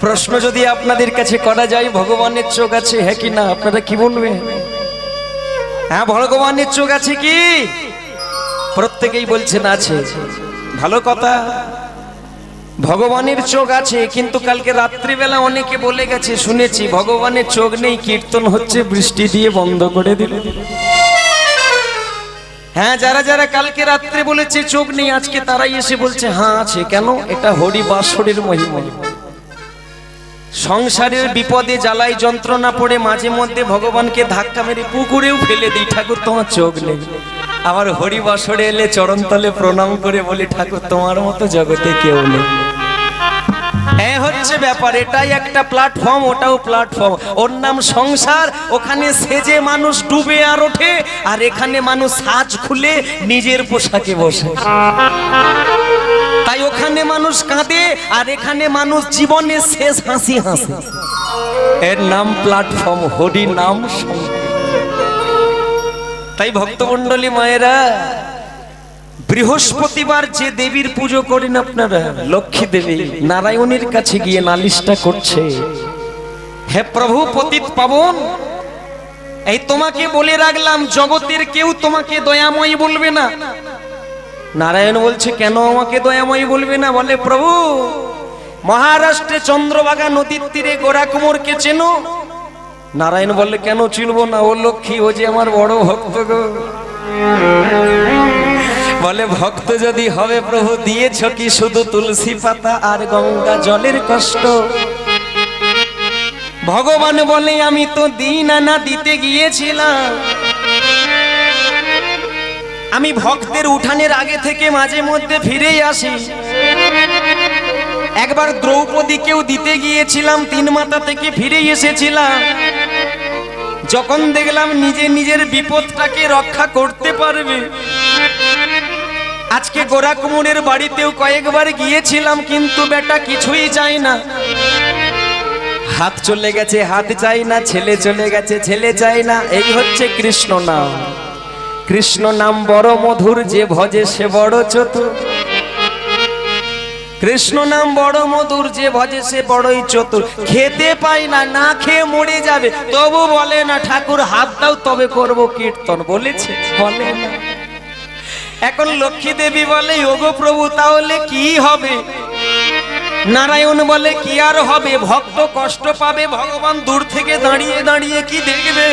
প্রশ্ন যদি আপনাদের কাছে করা যায় ভগবানের চোখ আছে হ্যাঁ কি না, আপনারা কি বলবেন? হ্যাঁ ভগবানের চোখ আছে কি? প্রত্যেকেই বলছেন আছে। ভালো কথা, ভগবানের চোখ আছে, কিন্তু কালকে রাত্রিবেলা অনেকে বলে গেছে শুনেছি ভগবানের চোখ নেই, কীর্তন হচ্ছে বৃষ্টি দিয়ে বন্ধ করে দিল। হ্যাঁ যারা যারা কালকে রাত্রে বলেছে চোখ নেই, আজকে তারাই এসে বলছে হ্যাঁ আছে। কেন? এটা হরি বাসরের মহিমা। সংসারের বিপদে জ্বালাই যন্ত্রণা পড়ে মাঝে মধ্যে ভগবানকে ধাক্কা মেরে পুকুরেও ফেলে দিই, ঠাকুর তোমার চোখ নেই। আবার হরি বাসরে এলে চরণতলে প্রণাম করে বলি ঠাকুর তোমার মতো জগতে কেউ নেই। এই হচ্ছে ব্যাপার। এটাই একটা প্ল্যাটফর্ম, ওটাও প্ল্যাটফর্ম। ওর নাম সংসার। ওখানে সেজে মানুষ ডুবে আর ওঠে, আর এখানে মানুষ সাজ খুলে নিজের পোশাকে বসে। তাই ওখানে মানুষ কাঁদে আর এখানে মানুষ জীবনে শেষ হাসি হাসে। এর নাম প্ল্যাটফর্ম, হরি নাম সংসার। তাই ভক্তমণ্ডলী মায়েরা, বৃহস্পতিবার যে দেবীর পুজো করেন আপনারা, লক্ষ্মী দেবী, নারায়ণের কাছে গিয়ে নালিশটা করছে, হে প্রভু পতিত পাবন, এই তোমাকে বলে রাখলাম জগতের কেউ তোমাকে দয়াময়ী বলবে না। নারায়ণ বলছে কেন আমাকে দয়াময়ী বলবে না? বলে প্রভু মহারাষ্ট্রে চন্দ্রভাগা নদীর তীরে গোরা কুমোরকে চেনো? নারায়ণ বললে কেন চিনবো না, ও লক্ষ্মী, ও যে আমার বড় ভক্ত গো। বলে ভক্ত যদি হবে প্রভু দিয়েছ কি শুধু তুলসী পাতা আর গঙ্গা জলের কষ্ট? ভগবান বলে আমি তো দিন আনা দিতে গিয়েছিলাম, আমি ভক্তের উঠানের আগে থেকে মাঝে মধ্যে ফিরেই আসি। একবার দ্রৌপদীকেও দিতে গিয়েছিলাম, 3 মাথা থেকে ফিরে এসেছিলাম। যখন দেখলাম নিজের বিপদটাকে রক্ষা করতে পারবে, আজকে গোরা কুমোরের বাড়িতেও কয়েকবার গিয়েছিলাম, কিন্তু বেটা কিছুই চাই না। হাত চলে গেছে, হাত চাই না, ছেলে চলে গেছে, ছেলে চাই না। এই হচ্ছে কৃষ্ণ নাম। কৃষ্ণ নাম বড় মধুর, যে ভজে সে বড় চতুর। কৃষ্ণ নাম বড় মধুর, যে ভজে সে বড়ই চতুর। খেতে পাই না, না খেয়ে মরে যাবে, তবু বলে না ঠাকুর হাত দাও তবে করব কীর্তন। বলেছে? বলে না। এখন লক্ষ্মী দেবী বলে ওগো প্রভু তাহলে কি হবে? নারায়ণ বলে কি আর হবে, ভক্ত কষ্ট পাবে, ভগবান দূর থেকে দাঁড়িয়ে দাঁড়িয়ে কি দেখবে?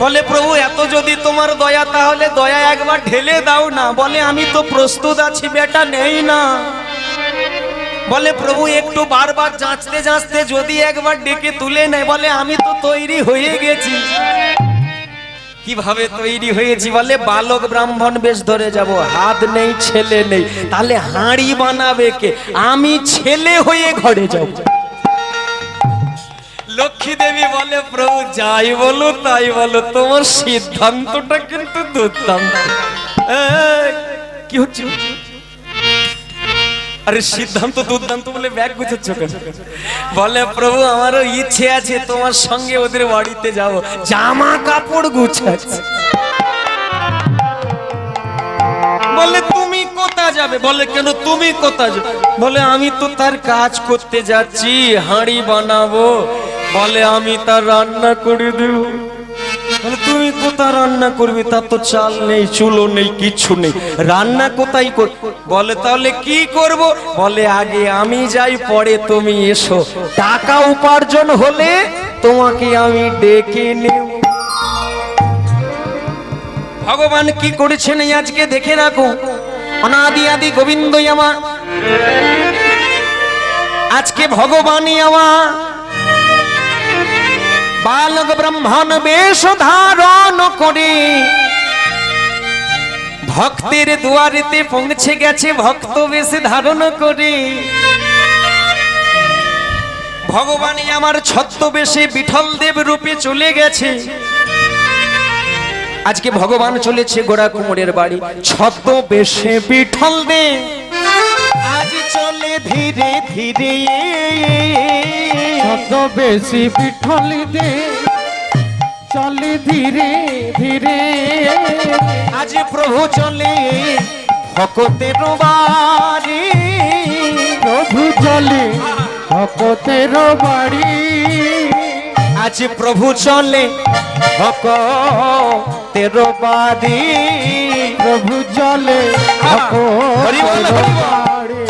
বলে প্রভু এত যদি তোমার দয়া, তাহলে দয়া একবার ঢেলে দাও না। বলে আমি তো প্রস্তুত আছি বেটা, নেই না। বলে প্রভু একটু বারবার যাচতে যাচতে যদি একবার ডেকে তুলে নেয়। বলে আমি তো তৈরি হয়ে গেছি। কিভাবে তৈরি হয়েছি? বলে বালক ব্রাহ্মণ বেশ ধরে যাব, হাত নেই ছেলে নেই, তাহলে হাঁড়ি বানাবে কে? আমি ছেলে হয়ে ঘরে যাব। লক্ষ্মী দেবী বলে প্রভু যাই বলো তাই বলো, তোমার সিদ্ধান্তটা কিন্তু দুর্দান্ত। কি হচ্ছে? আরে সিদ্ধান্ত দুর্দান্ত বলে ব্যাগ গুছাচ্ছ কেন? বলে প্রভু আমারও ইচ্ছে আছে তোমার সঙ্গে ওদের বাড়িতে যাব, জামা কাপড় গুছাচ্ছি। বলে তুমি কোথায় যাবে? বলে কেন তুমি কোথায় যাবে? বলে আমি তো তার কাজ করতে যাচ্ছি, হাঁড়ি বানাবো। বলে আমি তার রান্না করে দেব। বলে তুমি কোথায় রান্না করবে? তার তো চাল নেই, চুলো নেই, কিছু নেই, রান্না কোথায় কর? বলে তাহলে কি করব? বলে আগে আমি যাই, পরে তুমি এসো, টাকা উপার্জন হলে তোমাকে আমি ডেকে নেব। ভগবান কি করেছেন এই আজকে দেখে রাখো। অনাদি আদি গোবিন্দই আমার, আজকে ভগবানই আমার বালক ব্রাহ্মণ বেশ ধারণ করে ভক্তের দুয়ারেতে পৌঁছে গেছে, ভক্ত বেশ ধারণ করে। ভগবানই আমার ছদ্মবেশে বিঠল দেব রূপে চলে গেছে। আজকে ভগবান চলেছে গোরা কুমোরের বাড়ি, ছদ্মবেশে বিঠল দেব আজ চলে ধীরে ধীরে। ছদ্মবেশে বিঠল দেব চলে ধীরে ধীরে। আজ প্রভু চলে ভক্তের বাড়ি, প্রভু চলে ভক্তের বাড়ি। আজ প্রভু চলে ভক্তের বাড়ি, প্রভু চলে ভক্তের বাড়ি।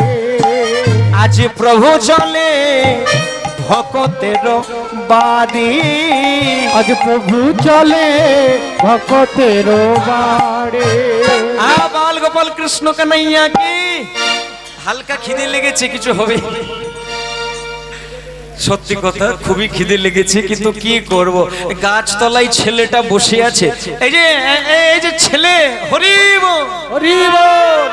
আজ প্রভু চলে ভক্তের বাড়ি। আজ প্রভু চলে ভক্তের বাড়ি। বাল গোপাল কৃষ্ণ কানাইয়া কি। হালকা খিদে লেগেছে, কিছু হবে? সত্যি কথা খুবই খিদে লেগেছে, কিন্তু কি করব? গাছতলায় ছেলেটা বসে আছে। এই যে ছেলে, হরি বল হরি বল।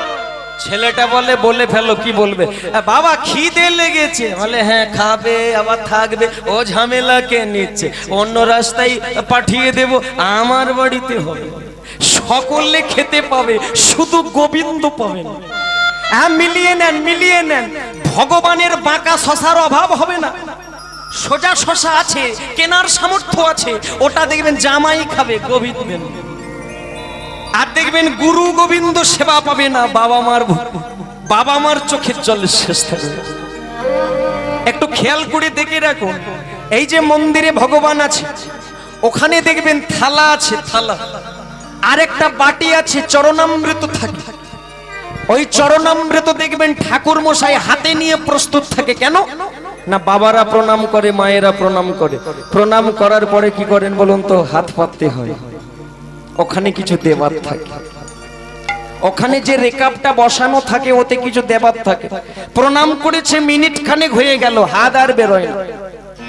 ছেলেটা বলে ফেলো, কি বলবে? বাবা খিদে লেগেছে। বলে হ্যাঁ খাবে আবার থাকবে, ও ঝামেলা কে নিচ্ছে? অন্য রাস্তায় পাঠিয়ে দেব, আমার বাড়িতে হবে। সকলে খেতে পাবে, শুধু গোবিন্দ পাবে না। হ্যাঁ মিলিয়ে নেন, মিলিয়ে নেন। ভগবানের বাঁকা শশার অভাব হবে না। সোজা শশা আছে, কেনার সামর্থ্য আছে, ওটা দেখবেন জামাই খাবে, গোবিন্দ। আর দেখবেন গুরু গোবিন্দ সেবা পাবে না, বাবা মার চোখের জল শেষ থাকবে। একটু খেয়াল করে দেখে রাখুন, এই যে মন্দিরে ভগবান আছে, ওখানে দেখবেন থালা আছে, থালা আর একটা বাটি আছে, চরণামৃত থাকে। ওই চরণামৃত দেখবেন ঠাকুর মশাই হাতে নিয়ে প্রস্তুত থাকে। কেন না? বাবারা প্রণাম করে, মায়েরা প্রণাম করে। প্রণাম করার পরে কি করেন বলুন তো? হাত পাততে হয়। ওখানে কিছু দেবার থাকে, ওখানে যে রেকাবটা বসানো থাকে ওতে কিছু দেবার থাকে। প্রণাম করেছে, মিনিট খানেক হয়ে গেল, হাত আর বেরোয় না।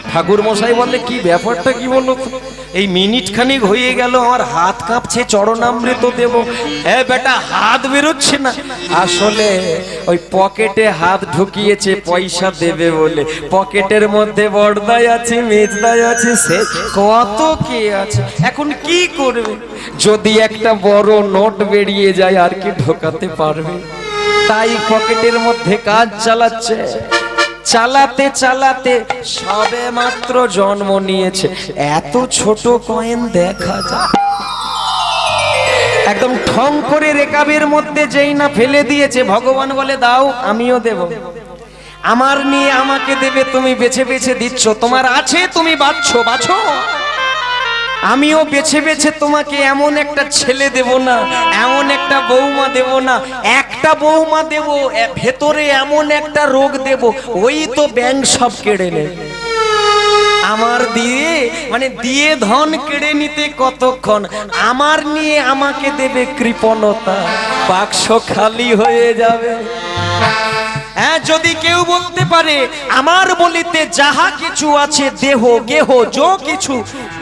ঠাকুর মশাই বলে কি ব্যাপারটা কি বলো? এই মিনিট খানিক হয়ে গেল, আমার হাত কাঁপছে, চরণামৃত দেব, এ বেটা হাত বেরোচ্ছে না। আসলে ওই পকেটে হাত ঢুকিয়েছে পয়সা দেবে বলে। পকেটের মধ্যে বড়দাই আছে, মেজদাই আছে, সে কত কে আছে। এখন কি করবে? যদি একটা বড় নোট বেরিয়ে যায় আর কি ঢোকাতে পারবে? তাই পকেটের মধ্যে কাজ চালাচ্ছে। চালাতে চালাতে সবে মাত্র জন্ম নিয়েছে, এত ছোট কয়েন দেখা যায়। একদম ঠং করে রেকাবের মধ্যে যেই না ফেলে দিয়েছে, ভগবান বলে দাও আমিও দেব। আমার নিয়ে আমাকে দেবে, তুমি বেছে বেছে দিচ্ছ, তোমার আছে তুমি বাছো বাছো, আমিও বেছে বেছে তোমাকে এমন একটা ছেলে দেব না, এমন একটা বৌমা দেব না, একটা বৌমা দেব, ভেতরে এমন একটা রোগ দেব, ওই তো ব্যাংক সব কেড়ে নেবে। আমার দিয়ে মানে দিয়ে ধন কেড়ে নিতে কতক্ষণ, আমার নিয়ে আমাকে দেবে কৃপণতা, বাক্স খালি হয়ে যাবে। হ্যাঁ, যদি কেউ বলতে পারে আমার বলিতে যাহা কিছু আছে, দেহ গেহ যো কিছু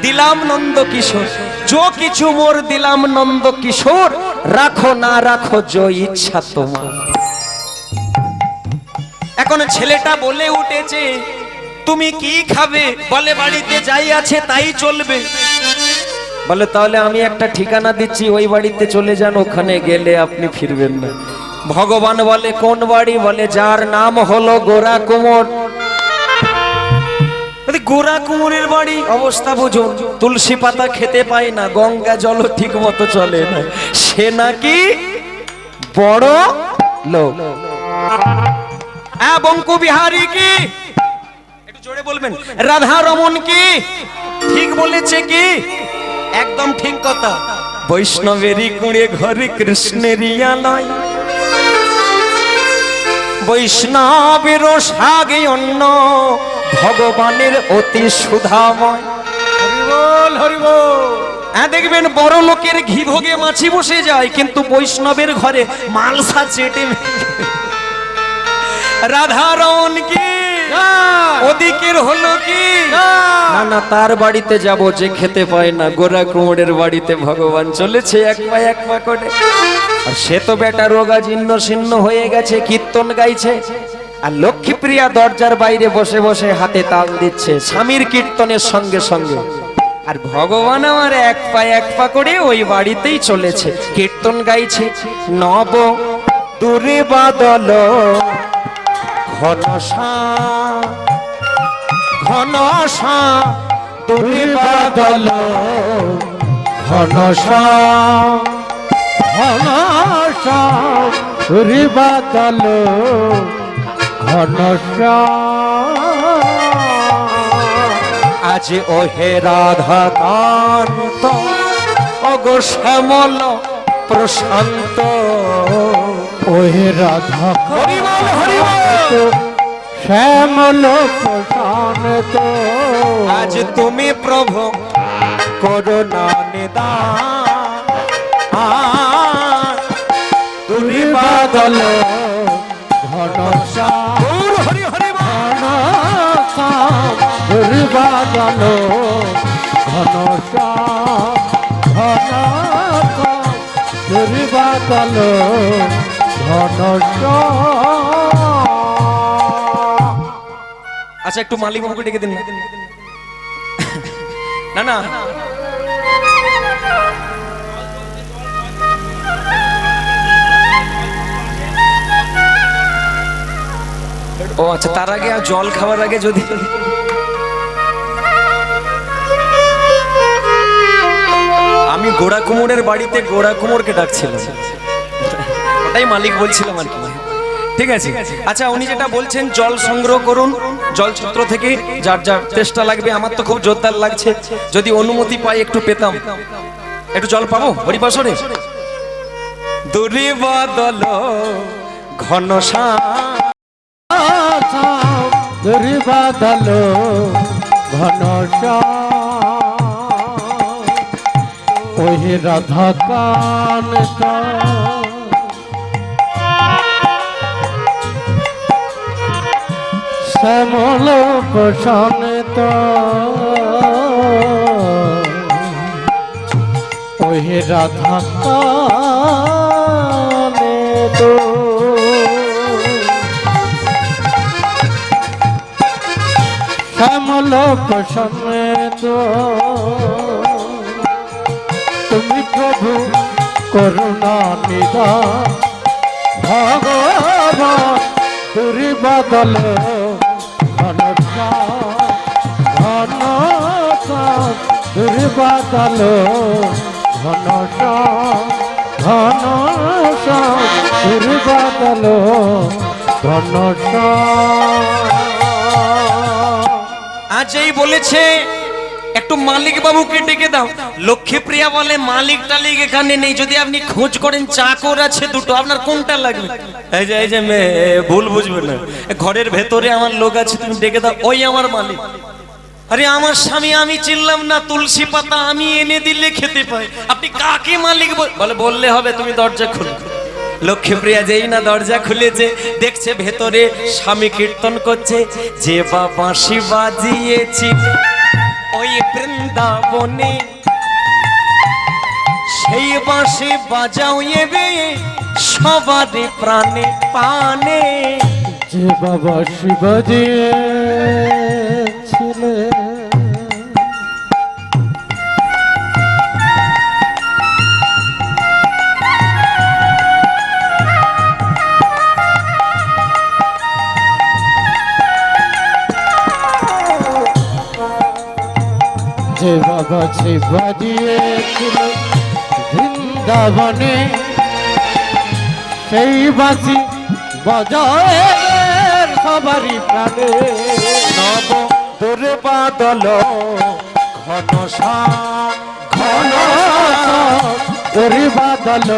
দিলাম নন্দ কিশোর, যো কিছু মোর দিলাম নন্দ কিশোর, রাখো না রাখো যো ইচ্ছা তোমার। এখন ছেলেটা বলে উঠেছে তুমি কি খাবে? বলে বাড়িতে যাই আছে তাই চলবে। বলে তাহলে আমি একটা ঠিকানা দিচ্ছি, ওই বাড়িতে চলে যান, ওখানে গেলে আপনি ফিরবেন না। ভগবান বলে কোন বাড়ি? বলে যার নাম হলো গোরা কুমোর। গোরা কুমোরের বাড়ি, অবস্থা বুঝুন, তুলসী পাতা খেতে পায় না, গঙ্গা জল ঠিক মতো চলে না, সে নাকি বড় লোক। বঙ্কু বিহারী কি? একটু জোরে বলবেন। রাধা রমন কি? ঠিক বলেছে কি? একদম ঠিক কথা। বৈষ্ণবেরই কুড়ে ঘরে কৃষ্ণেরই আলয়, বৈষ্ণবের সাগে অন্য, ভগবানের অতি সুধাময়। হরিবল হরিবল। দেখবেন বড় লোকের ঘি ভোগে মাছি বসে যায়, কিন্তু বৈষ্ণবের ঘরে মালসা চেটে। রাধারমণ কি? ওদিকের হলো কি? না না, তার বাড়িতে যাব যে খেতে পায় না। গোরা কুমোরের বাড়িতে ভগবান চলেছে এক পা করে। আর সে তো বেটা রোগা জীর্ণ শীর্ণ হয়ে গেছে, কীর্তন গাইছে, আর লক্ষ্মীপ্রিয়া দরজার বাইরে বসে বসে হাতে তাল দিচ্ছে স্বামীর কীর্তনের সঙ্গে সঙ্গে। আর ভগবান আমার এক পা করে ওই বাড়িতেই চলেছে, কীর্তন গাইছে। নব দূরে বাদল ঘনশা ঘনশা, দূরে বাদল ঘনশা ঘনশা, দূরে বাদল ঘনশা। আজ ওহে রাধা কান্ত অগো শ্যামল প্রশান্ত, ওহে রাধা হরিবল হরিবল। শ্যামল প্রশান্ত, আজ তুমি প্রভু করুণা নিদান, দূরে বাদল ঘনশা হরি হরি ঘনশা, দূরে বাদল ঘনশা ঘনশা, দূরে বাদল ঘনশা। আচ্ছা, একটু মালিক বাবুকে ডেকে দিন না। না ও আচ্ছা, তার আগে আর জল খাওয়ার আগে যদি আমি গোড়া কুমোরের বাড়িতে গোড়া কুমোরকে ডাকছিলাম, ওটাই মালিক বলছিলাম আর কি। ঠিক আছে, আচ্ছা উনি যেটা বলছেন জল সংগ্রহ করুন জল ছত্র থেকে, যার যার চেষ্টা লাগবে। আমার তো খুব জোরদার লাগছে, যদি অনুমতি পাই একটু পেতাম, একটু জল পাবো হরিবাসরে। দূরে বাদল ঘনশা, দূরে বাদল ঘনশা, ওহে রাধা কান্ত শ্যামল প্রশান্ত, ওই রাধা কানে তো শ্যামল সমেত তুমি প্রভু করুণা নিদান ভগবান তুরি বদল ঘন ঘন তুরি বদল ঘন ঘন তুরি বদল ঘন আজ এই বলেছে একটু মালিক বাবুকে ডেকে দাও। লক্ষ্মীপ্রিয়া বলে মালিক টালিক এখানে নেই, যদি আপনি খোঁজ করেন চাকর আছে দুটো, আপনার কোনটা লাগবে? এই যে ভুল বুঝবে না, ঘরের ভেতরে আমার লোক আছে, তুমি ডেকে দাও, ওই আমার মালিক। আরে আমার স্বামী, আমি চিনলাম না, তুলসী পাতা আমি এনে দিলে খেতে পাই, আপনি কাকে মালিক বলে? বললে হবে তুমি দরজা খুলো। লক্ষ্মীপ্রিয়া যেই না দরজা খুলেছে, দেখছে ভেতরে স্বামী কীর্তন করছে, যে বাঁশি বাজিয়েছি ওই বৃন্দাবনে, সেই বাঁশি বাজাও এবে সবার প্রাণে পানে। যে বাবা শিবাজিয়েছিলেন যে বাবা শিবাজিয়েছিলেন বৃন্দাবনে, সেই বাঁশি বাজায় সবারই প্রাণে। নব তোরে বাদল ঘন ঘন তোরে বাদল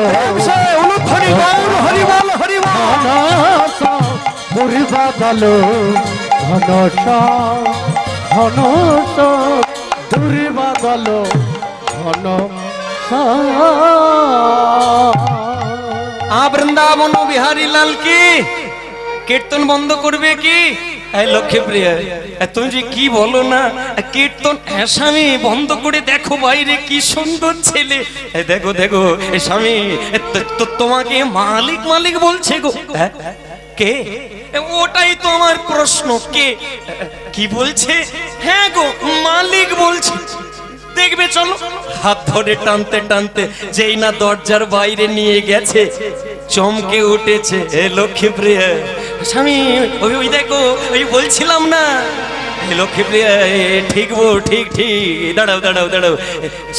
হরি বল হরি বল হরি বল, তোরে বাদল ঘন ঘন তোরে বাদল ঘন বৃন্দাবন বিহারী লাল কি কীর্তন বন্ধ করবে কি? লক্ষ্মীপ্রিয়া তুমি যে কি বলো না, কীর্তন স্বামী বন্ধ করে দেখো বাইরে কি সুন্দর ছেলে, দেখো দেখো স্বামী তোমাকে মালিক মালিক বলছে গো। কে? ওটাই তো আমার প্রশ্ন, কে কি বলছে? হ্যাঁ গো মালিক বলছে। দেখবে চলো, হাত ধরে টানতে টানতে যেই না দরজার বাইরে নিয়ে গেছে, চমকে উঠেছে লক্ষ্মীপ্রিয়া। স্বামী ওই দেখো, ওই বলছিলাম না লক্ষ্মীপ্রিয়া, ঠিক ঠিক ঠিক, দাঁড়াও দাঁড়াও দাঁড়াও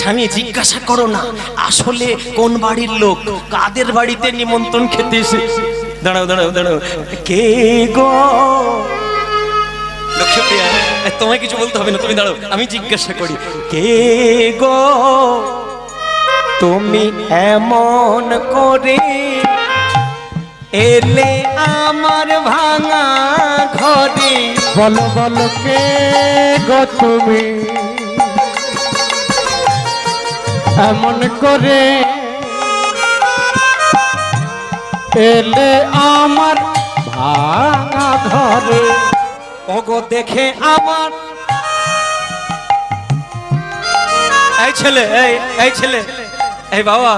স্বামী, জিজ্ঞাসা করো না আসলে কোন বাড়ির লোক, কাদের বাড়িতে নিমন্ত্রণ খেতে এসে। দাঁড়াও দাঁড়াও দাঁড়াও, কে গো? লক্ষ্মীপ্রিয়া তোমায় কিছু বলতে হবে না, তুমি দাঁড়াও, আমি জিজ্ঞাসা করি, কে গো তুমি এমন করে এলে আমার ভাঙা ঘরে? বলো বলো কে গো তুমি এমন করে এলে আমার ভাঙা ঘরে? ওগো দেখে আমার এই ছেলে, এই ছেলে, এই বাবা,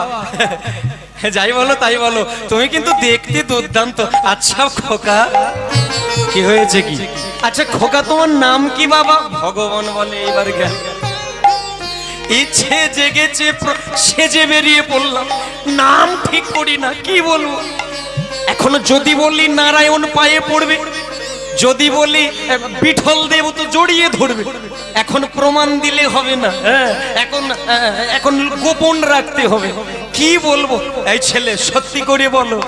যাই বলো তাই বলো, তুমি কিন্তু দেখতে দুর্দান্ত। আচ্ছা খোকা, কি হয়েছে কি? আচ্ছা খোকা তোমার নাম কি বাবা? ভগবান বলে এবার গেল, ইচ্ছে জেগেছে সেজে বেরিয়ে পড়লাম, নাম ঠিক করি না, কি বলবো? এখনো যদি বললি নারায়ণ পায়ে পড়বে, যদি বলি বিঠল দেব তো জড়িয়ে ধরবে, এখন প্রমাণ দিলে হবে না, এখন গোপন রাখতে হবে। কি বলবো? এই ছেলে সত্যি করে বলো,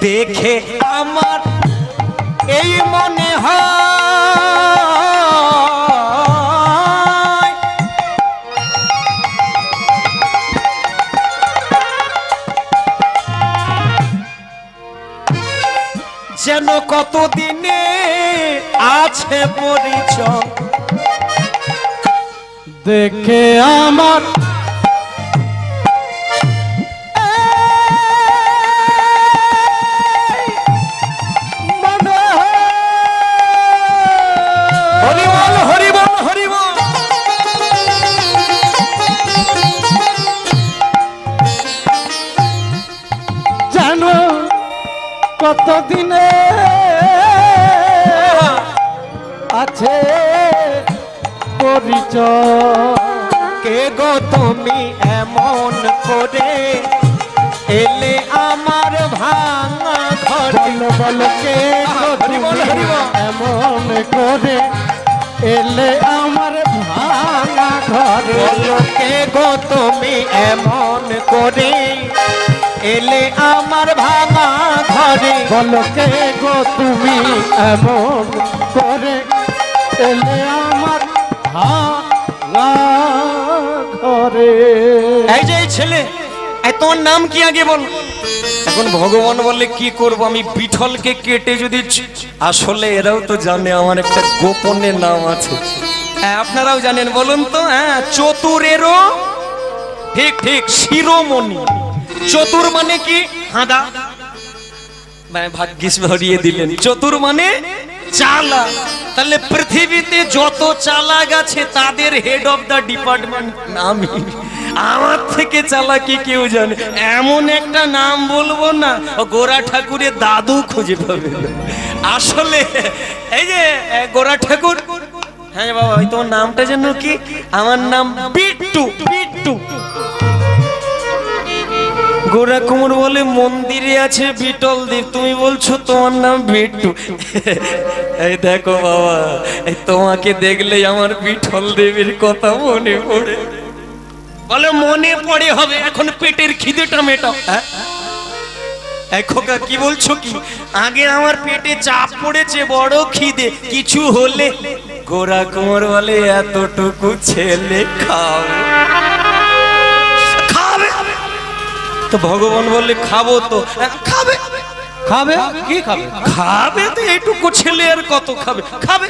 দেখে আমার এই মনে হয় যেন কতদিনে আছে পরিচয়। দেখে আমার হরিবল হরিবল হরিবল। আছে পরিচয়। কে গো তুমি এমন করে এলে আমার ভাঙা ঘরে? বলো বলো কে গো হরি বল, তুমি হরি বল। এমন করে এলে আমার ভাঙা ঘরে। বলো কে গো তুমি এমন করে এলে আমার ভাঙা ঘরে? বলো কে গো তুমি এমন করে এলে আমার ভাঙা ঘরে। এই যে এই ছেলে, এই তোমার নাম কি আগে বল? এখন ভগবান বলে কি করব আমি বিঠলকে কেটে যদি আসলে এরাও তো জানে আমার একটা গোপনের নাম আছে। হ্যাঁ আপনারাও জানেন, বলুন তো। হ্যাঁ, চতুরেরও ঠিক ঠিক শিরোমণি। চতুর মানে কি? হাঁদা। ভাগ্যিস ভরিয়ে দিলেন। চতুর মানে চালাক। তাহলে পৃথিবীতে যত চালাক আছে তাদের হেড অফ দা ডিপার্টমেন্ট আমি। আমার থেকে চালাকি কেউ জানে এমন একটা নাম বলবো না, গোরা ঠাকুরের দাদু খুঁজে পাবে। আসলে এই যে গোরা ঠাকুর, হ্যাঁ বাবা ওই তোমার নামটা যেন কি? আমার নাম বিট্টু। বিট্টু। গোরা কুমোর বলে মন্দিরে আছে বিটল দেব, তুমি বলছো তোমার নাম বিট্টু। এই দেখো বাবা, এই তোমাকে দেখলেই আমার বিঠল দেবের কথা মনে পড়ে। বলে মনে পড়ে হবে, এখন পেটের খিদেটা মেটাও। এই খোকা কি বলছো কি? আগে আমার পেটে চাপ পড়েছে, বড় খিদে, কিছু হলে গোরা কুমোর বলে এতটুকু ছেলে খাবে। খাবে তো ভগবান বলে খাবো তো। খাবে খাবে কি খাবে? খাবে তো এইটুকু ছেলে আর কত খাবে? খাবে।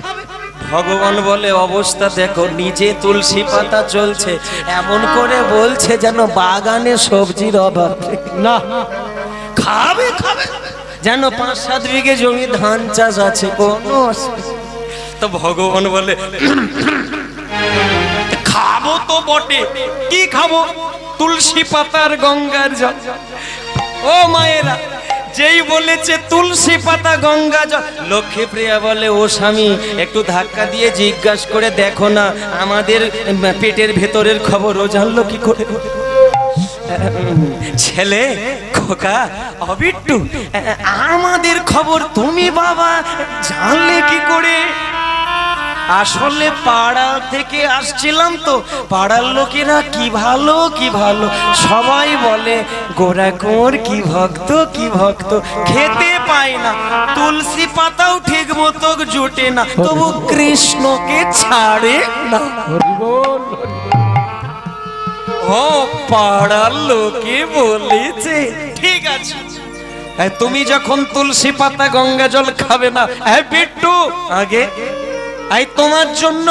ভগবান বলে অবস্থা দেখো, নিজে তুলসী পাতা চলছে, এমন করে বলছে যেন বাগানে সবজির অভাব না। খাবে খাবে যেন 5-7 বিঘে জমি ধান চাষ আছে, কোনো অসুবিধা। তো ভগবান বলে খাবো তো বটে, কি খাবো? তুলসী পাতার গঙ্গার জল। ও মায়েরা, যেই বলেছে তুলসী পাতা গঙ্গা জল, লক্ষ্মীপ্রিয়া বলে ও স্বামী একটু ধাক্কা দিয়ে জিজ্ঞাসা করে দেখো না আমাদের পেটের ভেতরের খবর ও জানলো কি করে? ছেলে খোকা অবিট্টু, আমাদের খবর তুমি বাবা জানলে কি করে? আসলে পাড়া থেকে আসছিলাম তো, পাড়ার লোকেরা কি ভালো কি ভালো সবাই বলে গোরা কুঁওর কি ভক্ত কি ভক্ত, খেতে পায় না, তুলসী পাতাও ঠিক মতো জোটে না, তবু কৃষ্ণকে ছাড়ে না। হরি বল। ও পাড়ার লোকে বলেছে, ঠিক আছে তুমি যখন তুলসী পাতা গঙ্গা জল খাবে না, হ্যাঁ বিট্টু আগে আই তোমার জন্য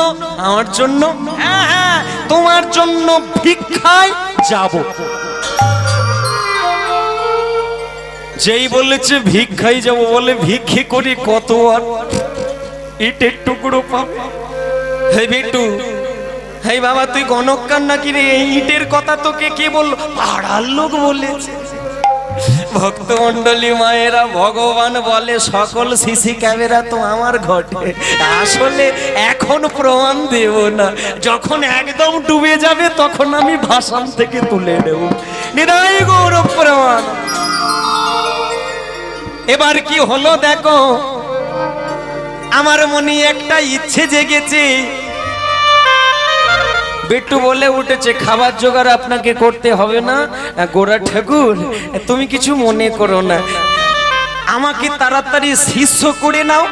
আমার জন্য, হ্যাঁ হ্যাঁ তোমার জন্য ভিক্ষায় যাব। যেই বলেছে ভিক্ষায় যাব, বলে ভিক্ষে করে কত আর ইটের টুকরো পাবো। হে বিট্টু, হে বাবা তুই গণকার নাকি রে? এই ইটের কথা তোকে কে বললো? পাড়ার লোক বলেছে। ভক্তমণ্ডলী মায়েরা, ভগবান বলে সকল সিসি ক্যামেরা তো আমার ঘটে। আসলে এখন প্রমাণ দেব না, যখন একদম ডুবে যাবে তখন আমি ভাষণ থেকে তুলে নেব। নিরাই গৌরব প্রমাণ। এবার কি হলো দেখো, আমার মনে একটা ইচ্ছে জেগেছে। বিট্টু বলে উঠেছে খাবার জোগাড় আপনাকে করতে হবে না, গোরা ঠাকুর তুমি কিছু মনে করো না, আমাকে তাড়াতাড়ি শিষ্য করে নাও।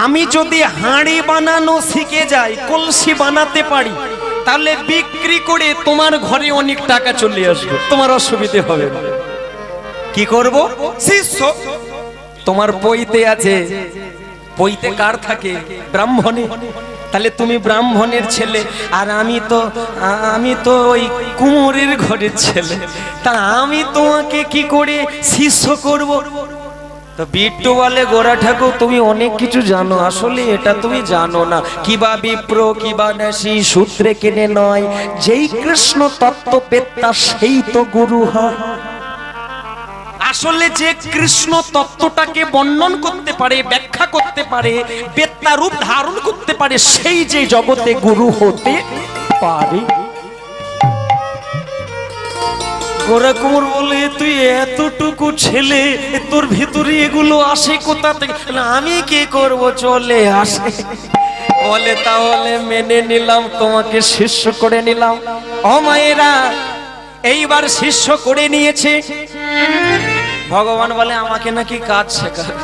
আমি যদি হাঁড়ি বানানো শিখে যাই, কলসি বানাতে পারি, তাহলে বিক্রি করে তোমার ঘরে অনেক টাকা চলে আসবে, তোমার অসুবিধে হবে না। কি করব? শিষ্য। তোমার পইতে আছে, পইতে কার থাকে? ব্রাহ্মণে। তাহলে তুমি ব্রাহ্মণের ছেলে, আর আমি তো ওই কুমোরের ঘরের ছেলে, তা আমি তোমাকে কি করে শিষ্য করব? তো বিট্টু বলে গোরা ঠাকুর তুমি অনেক কিছু জানো, আসলে এটা তুমি জানো না। কিবা বিপ্র কিবা নাসি সূত্রে কেনে নয়, যেই কৃষ্ণ তত্ত্ববেত্তা সেই তো গুরু হয়। আসলে যে কৃষ্ণ তত্ত্বটাকে বর্ণন করতে পারে, ব্যাখ্যা করতে পারে, বেত্তা রূপ ধারণ করতে পারে, সেই যে জগতে গুরু হতে পারে। গোরা কুমার বলে, তুই এতটুকু ছেলে, তোর ভিতরে এগুলো আসে কোথা থেকে? আমি কি করব, চলে আসে। বলে তাহলে মেনে নিলাম, তোমাকে শিষ্য করে নিলাম। ও মায়েরা, এইবার শিষ্য করে নিয়েছে। ভগবান বলে, আমাকে নাকি কাজ শেখাবে,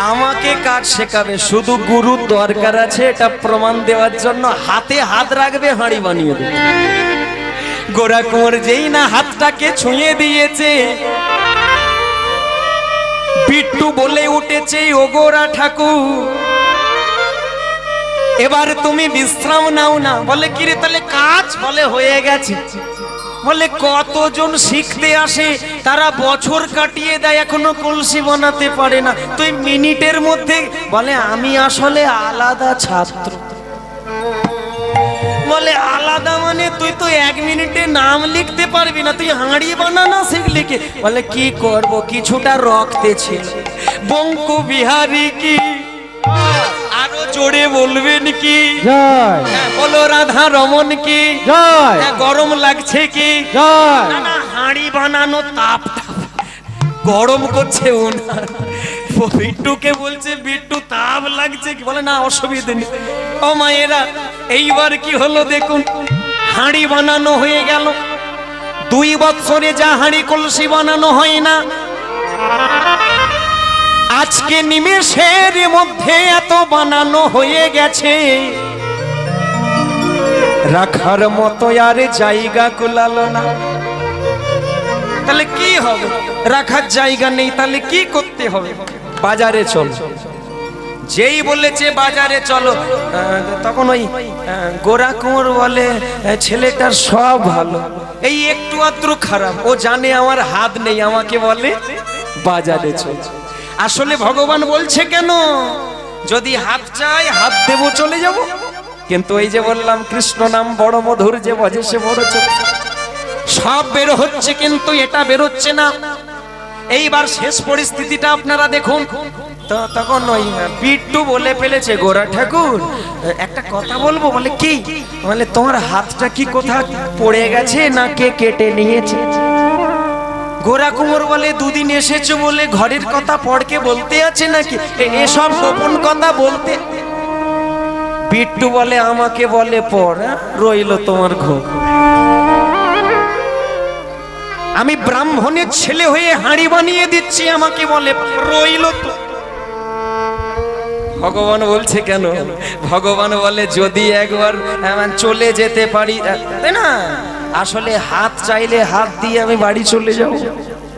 আমাকে কাজ শেখাবে। শুধু গুরু দরকার আছে এটা প্রমাণ দেওয়ার জন্য। হাতে হাত রাখবে, হাঁড়ি বানিয়ে দেবে। গোরা কুমার যেই না হাতটাকে ছুঁয়ে দিয়েছে, বিট্টু বলে উঠেছে, ও গোরা ঠাকুর, এবার তুমি বিশ্রাম নাও না। বলে কিরে তাহলে কাজ? বলে হয়ে গেছে। বলে কতজন শিখতে আসে, তারা বছর কাটিয়ে দেয়, এখনো কলসি বানাতে পারে না, তুই মিনিটের মধ্যে। বলে আমি আসলে আলাদা ছাত্র। বলে আলাদা মানে তুই তো 1 মিনিটে নাম লিখতে পারবি না, তুই হাঁড়ি বানানো শিখলি কি? বলে কি করব, কিছুটা রক্তে ছিল। বঙ্কু বিহারী কি, আরো জোরে বলবেন কি? জয় বলো রাধা রমন কি? জয় গরম লাগছে কি? জয়। না না, হাঁড়ি বানানো তাপ গরম করছে ওনার। বিট্টুকে বলছে, বিট্টু তাপ লাগছে কি? বলে না, অসুবিধা নেই। ও মায়েরা, এইবার কি হলো দেখুন, হাঁড়ি বানানো হয়ে গেল। 2 বছরে যা হাঁড়ি কলসি বানানো হয় না, আজকে নিমেষের মধ্যে এত বানানো হয়ে গেছে। রাখার মতো আর জায়গা কুলালো না। তাহলে কি হবে? রাখার জায়গা নেই, তাহলে কি করতে হবে? বাজারে চল। যেই বলেছে বাজারে চলো, তখন ওই গোরা কুঁয়োর বলে, ছেলেটার সব ভালো, এই একটু আধটু খারাপ, ও জানে আমার হাত নেই, আমাকে বলে বাজারে চল। আসলে ভগবান বলছে কেন, যদি হাত চাই হাত দেবো, চলে যাব। কিন্তু এই যে বললাম, কৃষ্ণ নাম বড় মধুর, যে ভজে সে বড় চলে। সব বের হচ্ছে কিন্তু এটা বেরোচ্ছে না। এইবার শেষ পরিস্থিতিটা আপনারা দেখুন। তো তখন ওই বিট্টু বলে ফেলেছে, গোরা ঠাকুর একটা কথা বলবো। বলে কি? বলে তোমার হাতটা কি কোথা পড়ে গেছে, না কে কেটে নিয়েছে? গোরা কুমার বলে, 2 দিন এসেছো বলে ঘরের কথা পড়কে বলতে আছে নাকি? এসব গোপন কথা বলতে। বিট্টু বলে, আমাকে বলে পড়, রইল তোমার ঘর। আমি ব্রাহ্মণের ছেলে হয়ে হাঁড়ি বানিয়ে দিচ্ছি, আমাকে বলে রইল তো। ভগবান বলছে কেন? ভগবান বলে, যদি একবার চলে যেতে পারি, তাই না? আসলে হাত চাইলে হাত দিয়ে আমি বাড়ি চলে যাব,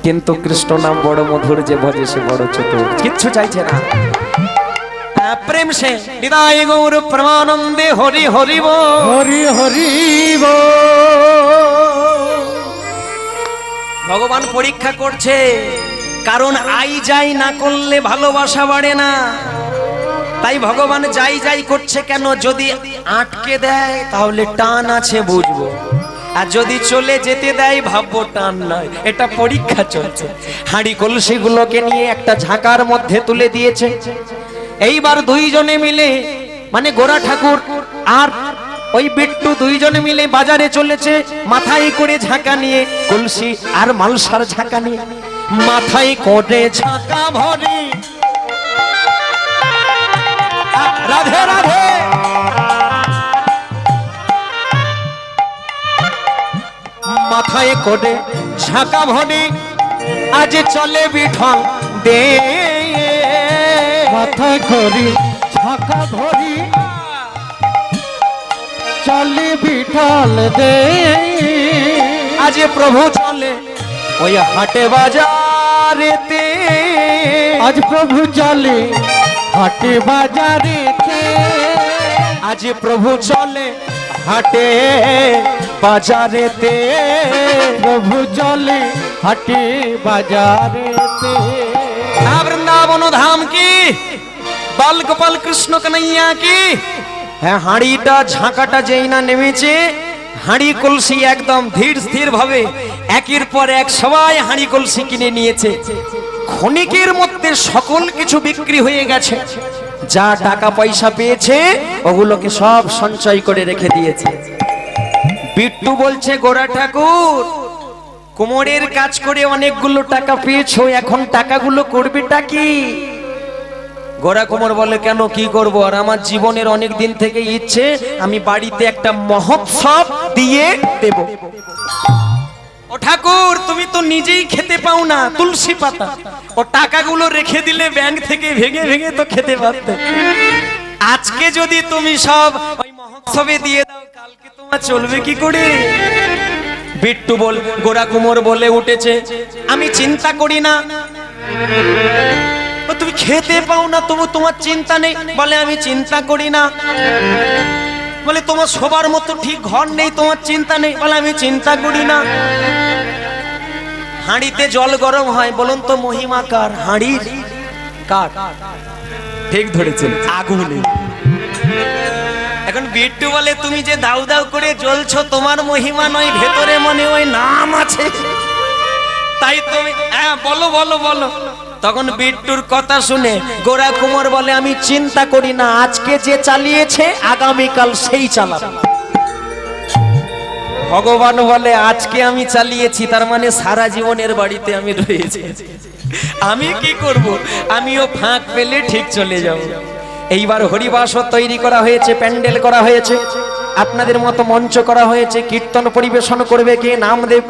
কিন্তু কৃষ্ণ নাম বড় মধুর, যে ভজে সে বড় চতুর। কিচ্ছু চাইছে না। প্রেম সে হৃদয় গৌর প্রেমানন্দে হরি হরিব, হরি হরিব। ভগবান পরীক্ষা করছে, কারণ আই যাই না করলে ভালোবাসা বাড়ে না। তাই ভগবান যাই যাই করছে কেন? যদি আটকে দেয় তাহলে টান আছে বুঝবো, আর যদি চলে যেতে দেয় ভাববো টান নয়। এটা পরীক্ষা চলছে। হাঁড়ি কলসি গুলোকে নিয়ে একটা ঝাঁকার মধ্যে তুলে দিয়েছে। এইবার 2 জনে মিলে, মানে গোরা ঠাকুর আর ওই বিট্টু, 2 জনে মিলে বাজারে চলেছে। মাথায় করে ঝাঁকা নিয়ে, কলসি আর মালসার ঝাঁকা নিয়ে, মাথায় করে ঝাঁকা ভরে। রাধে রাধে। মাথায় করে ঝাঁকা ভরে, আজ চলে বিঠল দে। মাথায় করি ঝাঁকা ধরি, চলে বিঠল দে। আজ প্রভু চলে ওই হাটে বাজারেতে, আজ প্রভু চলে হাটে বাজারেতে। আজ প্রভু চলে হাটে বাজারেতে, প্রভু চলে হাটে বাজারেতে। বৃন্দাবন ধাম কি, বাল গোপাল কৃষ্ণ কন্হैया কি। হ্যাঁ, হাঁড়িটা ঝাঁকাটা যেই না নেমেছে, হাঁড়ি কলসি একদম ধীর স্থির ভাবে একের পর এক সবাই হাঁড়ি কলসি কিনে নিয়েছে। ক্ষণিকের মধ্যে সকল কিছু বিক্রি হয়ে গেছে। যা টাকা পয়সা পেয়েছে ওগুলোকে সব সঞ্চয় করে রেখে দিয়েছে। বিট্টু বলছে, গোরা ঠাকুর, কোমরের কাজ করে অনেকগুলো টাকা পেয়েছো, এখন টাকাগুলো করবেটা কি? গোরা কুমোর বলে, কেন, কি করব? আর আমার জীবনের অনেক দিন থেকে ইচ্ছে, আমি বাড়িতে একটা মহোৎসব দিয়ে দেব। ও ঠাকুর, তুমি তো নিজেই খেতে পাও না তুলসী পাতা, ও টাকাগুলো রেখে দিলে ব্যাংক থেকে ভেঙে ভেঙে তো খেতে পারতে। আজকে যদি তুমি সব ওই মহোৎসবে দিয়ে দাও, কালকে তোমার চলবে কি করে? বিট্টু বল, গোরা কুমোর বলে উঠেছে, আমি চিন্তা করি না। তুমি খেতে পাও না, তবু তোমার চিন্তা নেই? বলে, আমি চিন্তা করি না। বলে, তোমার সবার মতো ঠিক ঘর নেই, তোমার চিন্তা নেই? বলে, আমি চিন্তা করি না। হাঁড়িতে জল গরম হয়, বলুন তো মহিমা কার? হাঁড়ির? কার? ঠিক ধরেছেন, আগুনে। এখন বিট্টু বলে, তুমি যে দাউ দাউ করে জ্বলছো, তোমার মহিমা নয়, ভেতরে মনে হয় নাম আছে, তাই তুমি বলো বলো বলো। তখন বিট্টুর কথা শুনে গোরা কুমোর বলে, আমি চিন্তা করি না, আজকে যে চালিয়েছে আগামীকাল সেই চালাবে। ভগবান বলে, আজকে আমি চালিয়েছি, তার মানে সারা জীবনের বাড়িতে আমি রয়েছি, আমি কি করব? আমিও ফাঁক পেলে ঠিক চলে যাব। এইবার হরিবাসও তৈরি করা হয়েছে, প্যান্ডেল করা হয়েছে, আপনাদের মতো মঞ্চ করা হয়েছে, কীর্তন পরিবেশন করবে কে? নামদেব।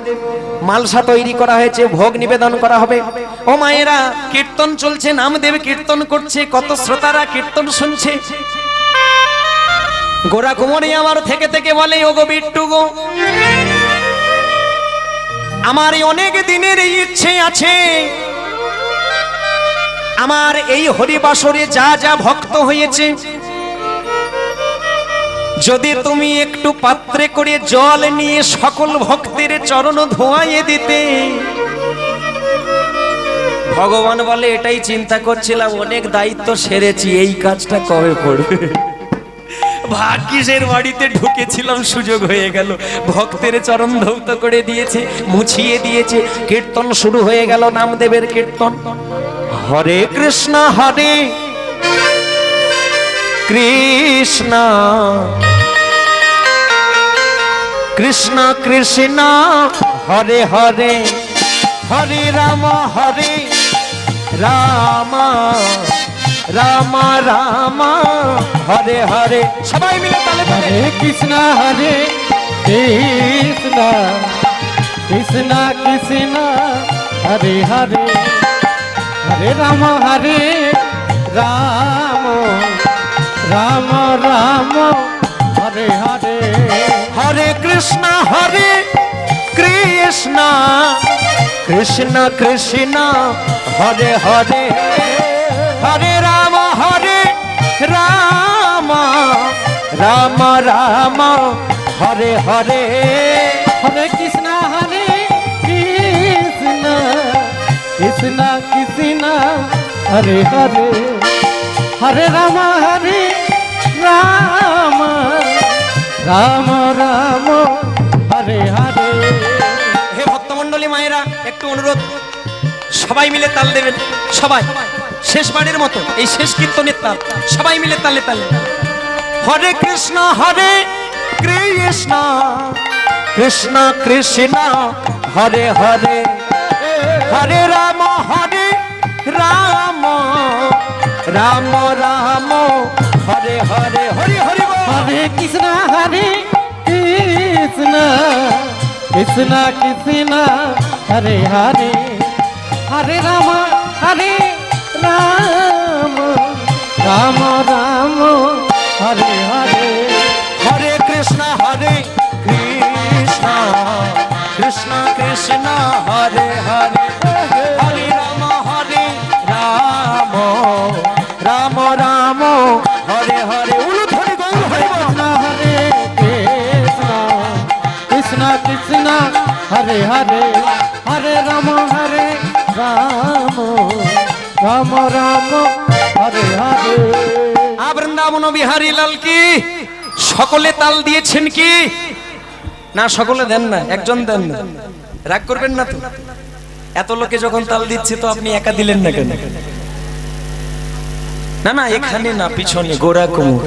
মালসা তৈরি করা হয়েছে, ভোগ নিবেদন করা হবে। ও মায়েরা, কীর্তন চলছে, নামদেব কীর্তন করছে, কত শ্রোতারা কীর্তন শুনছে। গোরা কুমোরে আমার থেকে থেকে বলে, ও গো বিট্টু গো, আমার অনেক দিনের ইচ্ছে আছে, আমার এই হরিবাসরে যা যা ভক্ত হয়েছে, যদি তুমি একটু পাত্রে করে জল নিয়ে সকল ভক্তের চরণ ধোয়াইয়ে দিতে। ভগবান বলে, এটাই চিন্তা করছিলাম, অনেক দায়িত্ব সেরেছি, এই কাজটা কবে পড়বে? ভাগ্যিসের বাড়িতে ঢুকেছিলাম, সুযোগ হয়ে গেল, ভক্তের চরণ ধৌত করে দিয়েছে, মুছিয়ে দিয়েছে। কীর্তন শুরু হয়ে গেল, নামদেবের কীর্তন। হরে কৃষ্ণ হরে কৃষ্ণ কৃষ্ণ কৃষ্ণ হরে হরে, হরে রাম রাম রাম হরে হরে। সবাই মিলে তালে তালে। হরে কৃষ্ণ কৃষ্ণ কৃষ্ণ কৃষ্ণ হরে হরে, হরে রাম রাম রাম হরে হরে। হরে কৃষ্ণ কৃষ্ণ কৃষ্ণ হরে হরে, হরে রাম রাম রাম হরে হরে। হরে কৃষ্ণ কৃষ্ণ কৃষ্ণ কৃষ্ণ হরে হরে, হরে রাম রাম রাম হরে হরে। হে ভক্তমণ্ডলী মায়েরা, একটু অনুরোধ, সবাই মিলে তাল দেবেন। সবাই শেষবারের মতো এই শেষ কীর্তনের তাল, সবাই মিলে তালে তালে। হরে কৃষ্ণ কৃষ্ণ কৃষ্ণ কৃষ্ণ হরে হরে, হরে রাম রাম রাম রাম হরে হরে। হরি হরি বল। হরে কৃষ্ণ কৃষ্ণ কৃষ্ণ কৃষ্ণ হরে হরে, হরে রাম রাম রাম হরে হরে। হরে কৃষ্ণ কৃষ্ণ কৃষ্ণ কৃষ্ণ হরে হরে, হরে রাম রাম রাম হরে হরে। উলু ধরে গৌর হরি বল। হরে কৃষ্ণ কৃষ্ণ কৃষ্ণ হরে হরে, হরে রাম রাম রাম হরে হরে। বৃন্দাবন বিহারী লাল কি সকলে তাল দিয়েছেন কি? না সকলে দেন না, একজন দেন না, রাগ করবেন না তো? এত লোকে যখন তাল দিচ্ছে তো আপনি একা দিলেন না কেন? না না, এখানে না, পিছনে গোড়া কোমর।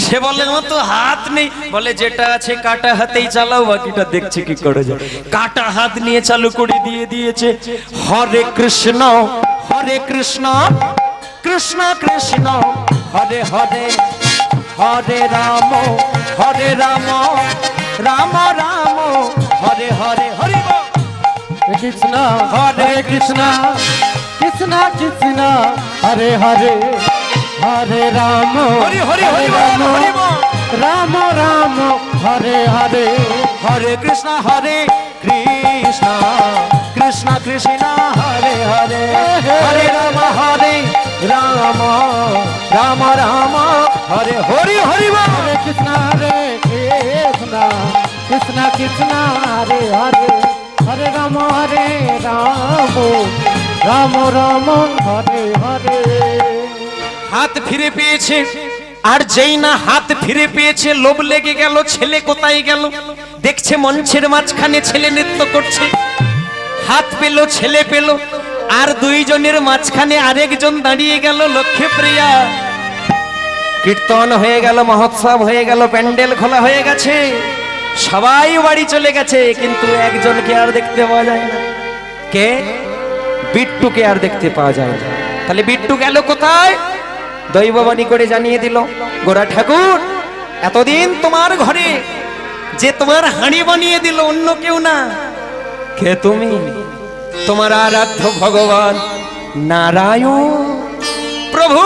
সে বলে ও তো হাত নেই, বলে যেটা আছে কাটা হাতেই চালাও, বাকিটা দেখছি কি করে যায়। কাটা হাত নিয়ে চালু করে দিয়েছে হরে কৃষ্ণ কৃষ্ণ কৃষ্ণ হরে হরে, হরে রাম রাম রাম হরে হরে, হরি বল। কৃষ্ণ হরে কৃষ্ণ কৃষ্ণ কৃষ্ণ হরে হরে, হরে রাম হরি হরি হরি বল, হরি বল। রাম রাম হরে হরে, হরে কৃষ্ণ কৃষ্ণ কৃষ্ণ হরে হরে, হরে রাম রাম রাম হরে হরি হরি বল। হরে কৃষ্ণ কৃষ্ণ কৃষ্ণ কৃষ্ণ হরে হরে, হরে রাম রাম রাম হরে হরে। হাত ফিরে পেয়েছে, আর যেই না হাত ফিরে পেয়েছে লোভ লেগে গেল, ছেলে কোথায় গেল? দেখছে মঞ্চের মাঝখানে ছেলে নৃত্য করছে, হাত পেল ছেলে পেল, আর দুইজনের মাঝখানে আরেকজন দাঁড়িয়ে গেল লক্ষ্মী প্রিয়া। কীর্তন হয়ে গেল, মহোৎসব হয়ে গেল, প্যান্ডেল খোলা হয়ে গেছে, সবাই বাড়ি চলে গেছে, কিন্তু একজনকে আর দেখতে পাওয়া যায় না। কে? বিট্টুকে আর দেখতে পাওয়া যায় না। তাহলে বিট্টু গেল কোথায়? দৈববাণী করে জানিয়ে দিল, গোরা ঠাকুর এতদিন তোমার ঘরে যে তোমার হাঁড়ি বানিয়ে দিল অন্য কেউ না, কে তুমি? তোমার আরাধ্য ভগবান নারায়ণ প্রভু।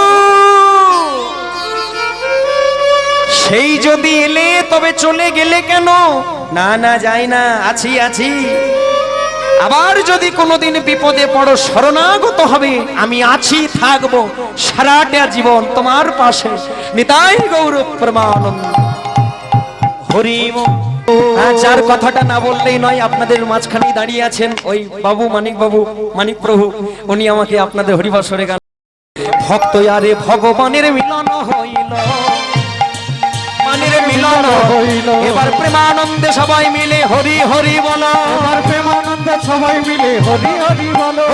সেই যদি এলে তবে চলে গেলে কেন? না না, যাই না, আছি আছি। আবার যদি কোনোদিন বিপদে পড়ো শরণাগত হবে, আমি আছি, থাকবো সারাটা জীবন তোমার পাশে। নিতাই গৌর প্রেমানন্দ হরি বল। যার কথাটা না বললেই নয়, আপনাদের মাঝখানেই দাঁড়িয়ে আছেন ওই বাবু, মানিক প্রভু, উনি আমাকে আপনাদের হরিবাসরে গান, ভক্ত আরে ভগবানের মিলন হইল, মানের মিলন হইল, এবার প্রেমানন্দে সবাই মিলে হরি হরি বলো, এবার প্রেমানন্দে সবাই মিলে হরি হরি বলো।